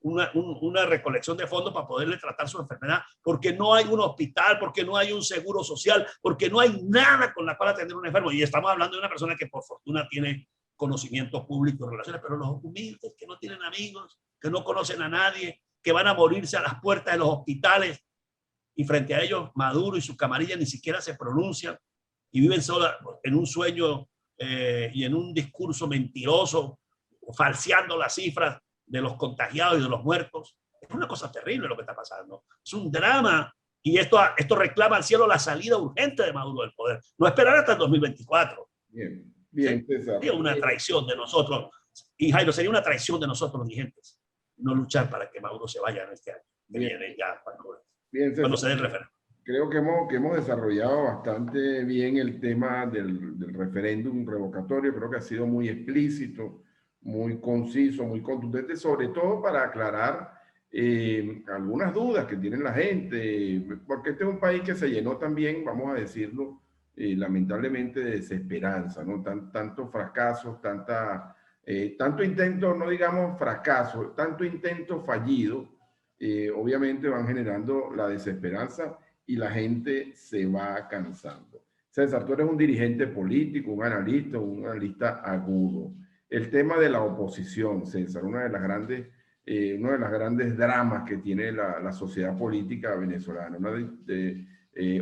S2: una recolección de fondos para poderle tratar su enfermedad, porque no hay un hospital, porque no hay un seguro social, porque no hay nada con la cual atender a un enfermo. Y estamos hablando de una persona que por fortuna tiene conocimiento público, relaciones, pero los humildes que no tienen amigos, que no conocen a nadie, que van a morirse a las puertas de los hospitales, y frente a ellos Maduro y su camarilla ni siquiera se pronuncian y viven sola en un sueño y en un discurso mentiroso, falseando las cifras de los contagiados y de los muertos. Es una cosa terrible lo que está pasando. Es un drama, y esto reclama al cielo la salida urgente de Maduro del poder. No esperar hasta el 2024.
S1: Bien,
S2: César. Sería una traición de nosotros. Y Jairo, sería una traición de nosotros los dirigentes no luchar para que Maduro se vaya en este año. Que viene ya cuando se dé el referéndum.
S1: Creo que hemos desarrollado bastante bien el tema del referéndum revocatorio. Creo que ha sido muy explícito, muy conciso, muy contundente, sobre todo para aclarar algunas dudas que tiene la gente, porque este es un país que se llenó también, vamos a decirlo, lamentablemente de desesperanza, ¿no? Tantos fracasos, tanto intento, no digamos fracaso, tanto intento fallido obviamente van generando la desesperanza y la gente se va cansando. César, tú eres un dirigente político, un analista agudo. El tema de la oposición, César, uno de las grandes dramas que tiene la sociedad política venezolana, una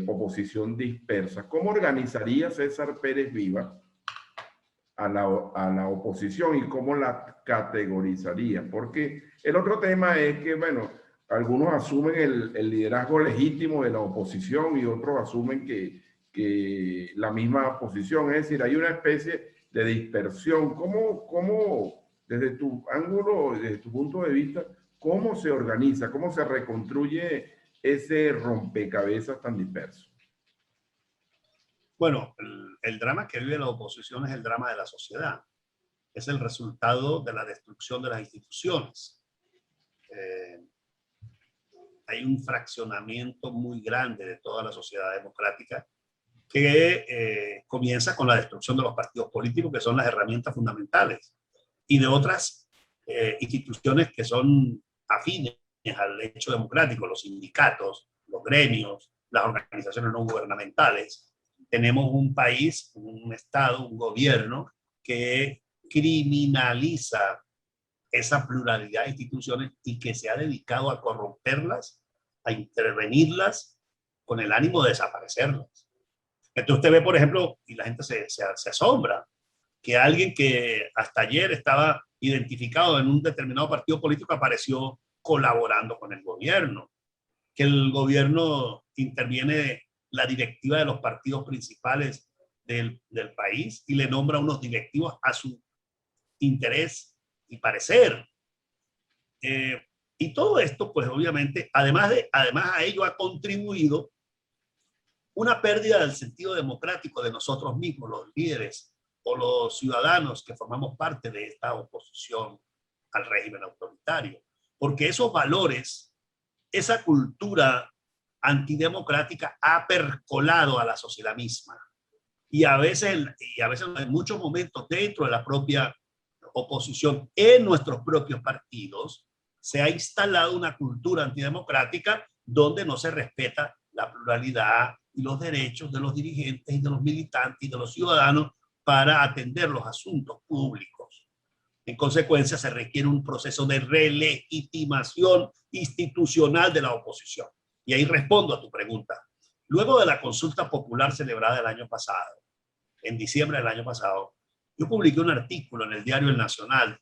S1: oposición dispersa. ¿Cómo organizaría César Pérez Viva a la oposición y cómo la categorizaría? Porque el otro tema es que, bueno, algunos asumen el liderazgo legítimo de la oposición y otros asumen que la misma posición, es decir, hay una especie de dispersión. ¿Cómo desde tu ángulo, desde tu punto de vista, cómo se organiza, cómo se reconstruye ese rompecabezas tan disperso?
S2: Bueno, el drama que vive la oposición es el drama de la sociedad. Es el resultado de la destrucción de las instituciones. Hay un fraccionamiento muy grande de toda la sociedad democrática que comienza con la destrucción de los partidos políticos, que son las herramientas fundamentales, y de otras instituciones que son afines al hecho democrático, los sindicatos, los gremios, las organizaciones no gubernamentales. Tenemos un país, un Estado, un gobierno que criminaliza esa pluralidad de instituciones y que se ha dedicado a corromperlas, a intervenirlas con el ánimo de desaparecerlas. Entonces usted ve, por ejemplo, y la gente se asombra, que alguien que hasta ayer estaba identificado en un determinado partido político apareció colaborando con el gobierno, que el gobierno interviene la directiva de los partidos principales del país y le nombra unos directivos a su interés y parecer. Y todo esto, pues obviamente, además a ello ha contribuido una pérdida del sentido democrático de nosotros mismos, los líderes o los ciudadanos que formamos parte de esta oposición al régimen autoritario. Porque esos valores, esa cultura antidemocrática ha percolado a la sociedad misma. Y a veces en muchos momentos dentro de la propia oposición, en nuestros propios partidos, se ha instalado una cultura antidemocrática donde no se respeta la pluralidad y los derechos de los dirigentes y de los militantes y de los ciudadanos para atender los asuntos públicos. En consecuencia, se requiere un proceso de relegitimación institucional de la oposición. Y ahí respondo a tu pregunta. Luego de la consulta popular celebrada el año pasado, en diciembre del año pasado, yo publiqué un artículo en el diario El Nacional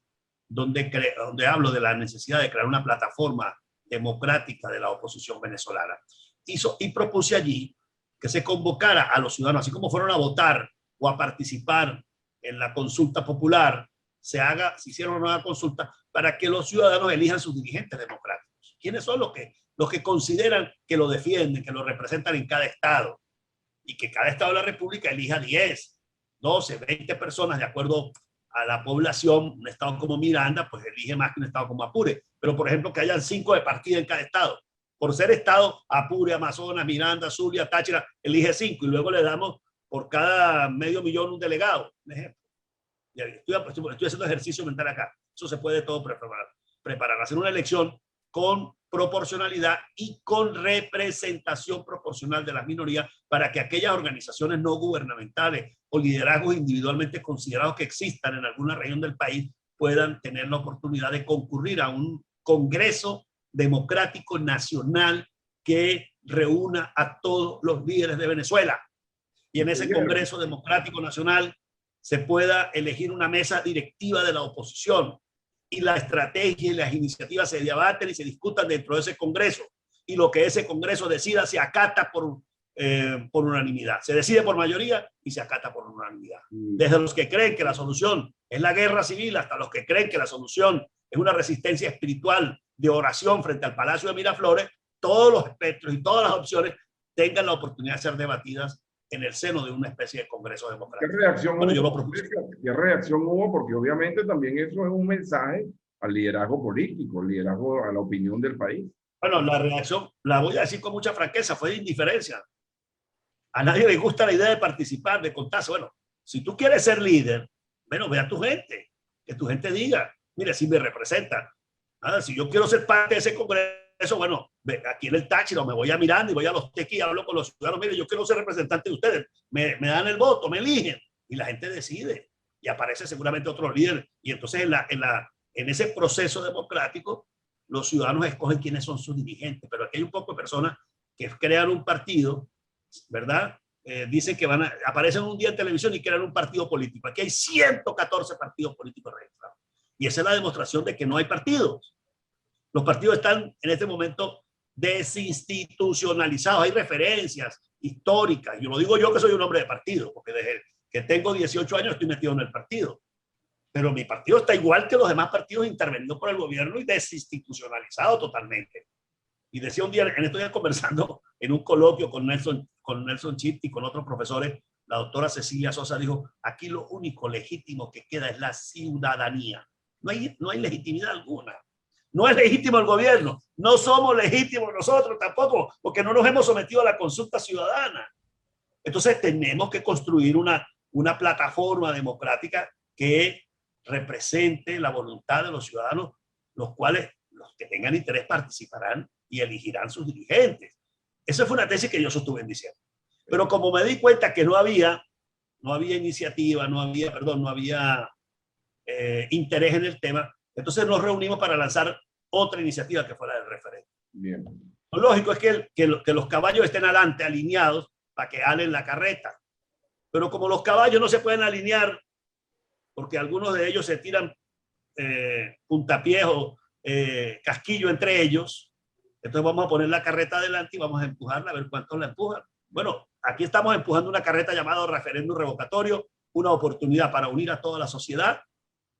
S2: donde hablo de la necesidad de crear una plataforma democrática de la oposición venezolana. Y propuse allí que se convocara a los ciudadanos, así como fueron a votar o a participar en la consulta popular, se hiciera una nueva consulta para que los ciudadanos elijan sus dirigentes democráticos. ¿Quiénes son los que consideran que lo defienden, que lo representan en cada estado? Y que cada estado de la República elija 10, 12, 20 personas de acuerdo a la población. Un estado como Miranda, pues elige más que un estado como Apure. Pero, por ejemplo, que hayan 5 de partida en cada estado. Por ser estado, Apure, Amazonas, Miranda, Zulia, Táchira, elige 5 y luego le damos por cada medio millón un delegado. Un ejemplo. Estoy haciendo ejercicio mental acá. Eso se puede todo preparar. Hacer una elección con proporcionalidad y con representación proporcional de las minorías para que aquellas organizaciones no gubernamentales o liderazgos individualmente considerados que existan en alguna región del país puedan tener la oportunidad de concurrir a un congreso democrático nacional que reúna a todos los líderes de Venezuela. Y en ese Congreso Democrático Nacional se pueda elegir una mesa directiva de la oposición y la estrategia y las iniciativas se debaten y se discutan dentro de ese Congreso. Y lo que ese Congreso decida se acata por unanimidad. Se decide por mayoría y se acata por unanimidad. Desde los que creen que la solución es la guerra civil hasta los que creen que la solución es una resistencia espiritual de oración frente al Palacio de Miraflores, todos los espectros y todas las opciones tengan la oportunidad de ser debatidas en el seno de una especie de Congreso democrático.
S1: ¿Qué reacción hubo? Porque obviamente también eso es un mensaje al liderazgo político, al liderazgo, a la opinión del país.
S2: Bueno, la reacción, la voy a decir con mucha franqueza, fue de indiferencia. A nadie le gusta la idea de participar, de contarse. Bueno, si tú quieres ser líder, bueno, ve a tu gente, que tu gente diga, mire, si me representa, si yo quiero ser parte de ese Congreso, eso, bueno, aquí en el Táchira me voy a Miranda y voy a Los Teques y hablo con los ciudadanos, mire, yo quiero ser representante de ustedes, me dan el voto, me eligen, y la gente decide, y aparece seguramente otro líder, y entonces en ese proceso democrático, los ciudadanos escogen quiénes son sus dirigentes, pero aquí hay un poco de personas que crean un partido, ¿verdad? Dicen que aparecen un día en televisión y crean un partido político. Aquí hay 114 partidos políticos registrados. Y esa es la demostración de que no hay partidos. Los partidos están en este momento desinstitucionalizados. Hay referencias históricas. Yo lo digo yo que soy un hombre de partido, porque desde que tengo 18 años estoy metido en el partido. Pero mi partido está igual que los demás partidos intervenidos por el gobierno y desinstitucionalizado totalmente. Y decía un día, en estos días conversando en un coloquio con Nelson Chit y con otros profesores, la doctora Cecilia Sosa dijo, aquí lo único legítimo que queda es la ciudadanía. No hay legitimidad alguna. No es legítimo el gobierno. No somos legítimos nosotros tampoco, porque no nos hemos sometido a la consulta ciudadana. Entonces tenemos que construir una plataforma democrática que represente la voluntad de los ciudadanos, los cuales, los que tengan interés, participarán y elegirán sus dirigentes. Esa fue una tesis que yo sostuve en diciembre. Pero como me di cuenta que no había iniciativa, no había interés en el tema, entonces nos reunimos para lanzar otra iniciativa que fue la del referéndum.
S1: Bien.
S2: Lo lógico es que los caballos estén adelante, alineados, para que halen la carreta. Pero como los caballos no se pueden alinear, porque algunos de ellos se tiran puntapiés o casquillo entre ellos, entonces vamos a poner la carreta adelante y vamos a empujarla a ver cuántos la empujan. Bueno, aquí estamos empujando una carreta llamada referéndum revocatorio, una oportunidad para unir a toda la sociedad,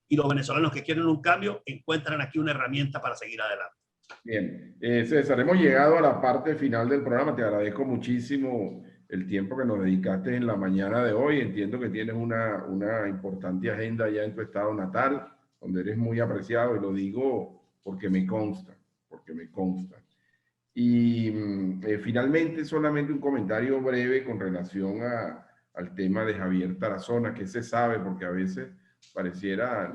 S2: y los venezolanos que quieren un cambio encuentran aquí una herramienta para seguir adelante.
S1: Bien, César, hemos llegado a la parte final del programa. Te agradezco muchísimo el tiempo que nos dedicaste en la mañana de hoy. Entiendo que tienes una importante agenda ya en tu estado natal, donde eres muy apreciado, y lo digo porque me consta. Y finalmente, solamente un comentario breve con relación al tema de Javier Tarazona, que se sabe, porque a veces pareciera,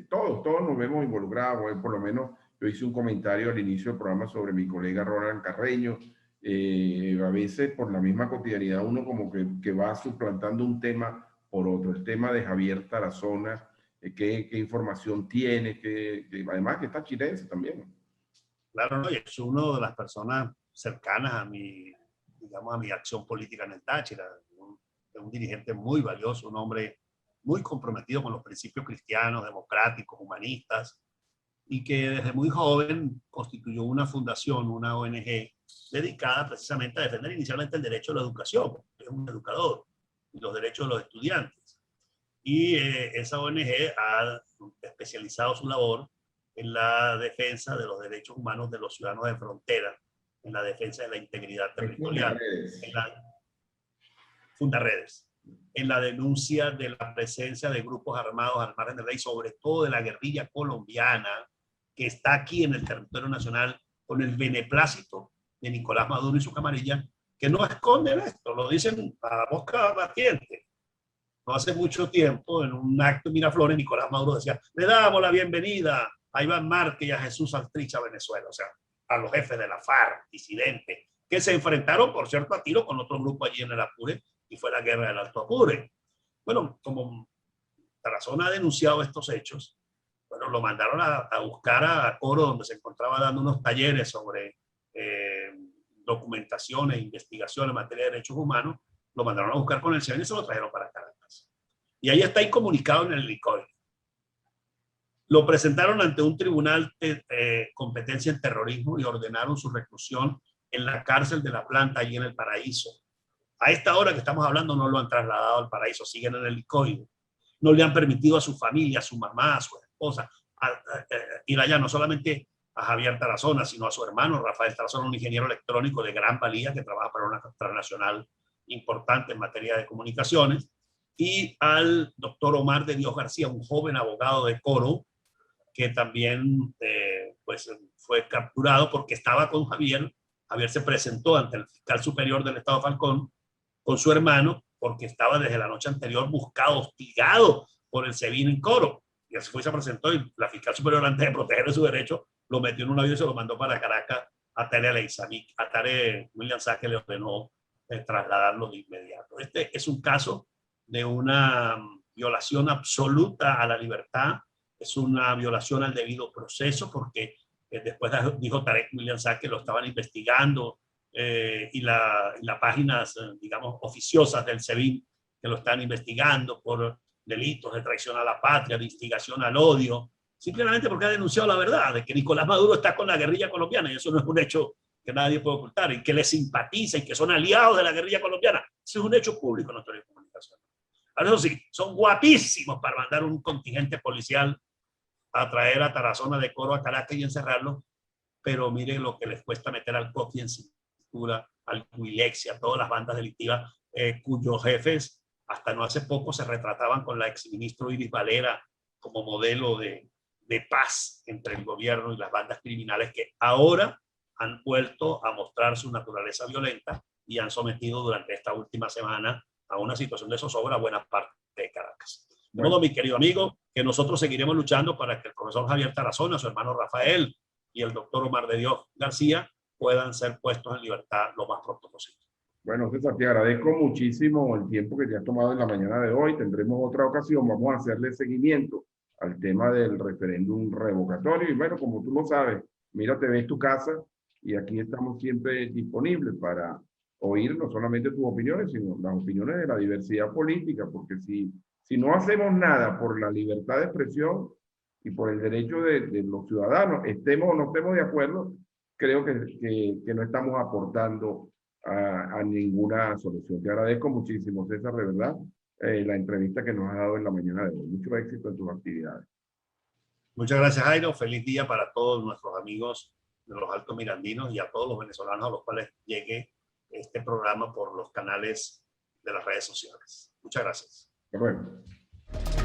S1: todos nos vemos involucrados. Por lo menos yo hice un comentario al inicio del programa sobre mi colega Ronald Carreño. A veces por la misma cotidianidad uno como que va suplantando un tema por otro. El tema de Javier Tarazona, qué información tiene, además que está chilense también.
S2: Claro, no, es una de las personas cercanas a mi acción política en el Táchira. Un dirigente muy valioso, un hombre muy comprometido con los principios cristianos, democráticos, humanistas, y que desde muy joven constituyó una fundación, una ONG, dedicada precisamente a defender inicialmente el derecho a la educación, es un educador, y los derechos de los estudiantes. Y esa ONG ha especializado su labor en la defensa de los derechos humanos de los ciudadanos de frontera, en la defensa de la integridad territorial, Fundaredes, en la denuncia de la presencia de grupos armados al margen del rey, sobre todo de la guerrilla colombiana, que está aquí en el territorio nacional con el beneplácito de Nicolás Maduro y su camarilla, que no esconden esto, lo dicen a boca batiente. No hace mucho tiempo, en un acto en Miraflores, Nicolás Maduro decía, le damos la bienvenida a Iván Márquez y a Jesús Altrich a Venezuela, o sea, a los jefes de la FARC, disidentes, que se enfrentaron, por cierto, a tiro con otro grupo allí en el Apure, y fue la guerra del Alto Apure. Bueno, como Tarazona ha denunciado estos hechos, bueno, lo mandaron a buscar a Coro, donde se encontraba dando unos talleres sobre documentación e investigación en materia de derechos humanos, lo mandaron a buscar con el CEN y se lo trajeron para Caracas. Y ahí está incomunicado en el helicóptero. Lo presentaron ante un tribunal de competencia en terrorismo y ordenaron su reclusión en la cárcel de La Planta, allí en el Paraíso. A esta hora que estamos hablando no lo han trasladado al Paraíso, siguen en el helicóptero. No le han permitido a su familia, a su mamá, a su esposa, ir allá, no solamente a Javier Tarazona, sino a su hermano Rafael Tarazona, un ingeniero electrónico de gran valía que trabaja para una transnacional importante en materia de comunicaciones, y al doctor Omar de Dios García, un joven abogado de Coro, que también pues, fue capturado porque estaba con Javier. Javier se presentó ante el fiscal superior del Estado Falcón con su hermano porque estaba desde la noche anterior buscado, hostigado por el SEBIN en Coro. Y así fue, se presentó, y la fiscal superior, antes de protegerle su derecho, lo metió en un avión y se lo mandó para Caracas a Tarek William Saque le ordenó trasladarlo de inmediato. Este es un caso de una violación absoluta a la libertad, es una violación al debido proceso, porque después dijo Tarek William Saque que lo estaban investigando y las páginas, digamos, oficiosas del SEBIN que lo están investigando por delitos de traición a la patria, de instigación al odio, simplemente porque ha denunciado la verdad de que Nicolás Maduro está con la guerrilla colombiana, y eso no es un hecho que nadie puede ocultar, y que le simpatiza y que son aliados de la guerrilla colombiana. Eso es un hecho público en nuestra comunicación. Ahora, eso sí, son guapísimos para mandar un contingente policial a traer a Tarazona de Coro a Caracas y encerrarlo, pero miren lo que les cuesta meter al COFI en cintura, al Wilex y a todas las bandas delictivas cuyos jefes hasta no hace poco se retrataban con la exministro Iris Valera como modelo de paz entre el gobierno y las bandas criminales, que ahora han vuelto a mostrar su naturaleza violenta y han sometido durante esta última semana a una situación de zozobra a buena parte de Caracas. De modo, mi querido amigo, que nosotros seguiremos luchando para que el profesor Javier Tarazona, su hermano Rafael y el doctor Omar de Dios García puedan ser puestos en libertad lo más pronto posible.
S1: Bueno, César, te agradezco muchísimo el tiempo que te has tomado en la mañana de hoy. Tendremos otra ocasión, vamos a hacerle seguimiento al tema del referéndum revocatorio. Y bueno, como tú lo sabes, Mira TV es tu casa y aquí estamos siempre disponibles para oír no solamente tus opiniones, sino las opiniones de la diversidad política, porque si no hacemos nada por la libertad de expresión y por el derecho de los ciudadanos, estemos o no estemos de acuerdo, creo que no estamos aportando a ninguna solución. Te agradezco muchísimo, César, de verdad, la entrevista que nos has dado en la mañana de hoy. Mucho éxito en tus actividades.
S2: Muchas gracias, Jairo. Feliz día para todos nuestros amigos de los Altos Mirandinos y a todos los venezolanos a los cuales llegue este programa por los canales de las redes sociales. Muchas gracias.
S1: Hasta luego.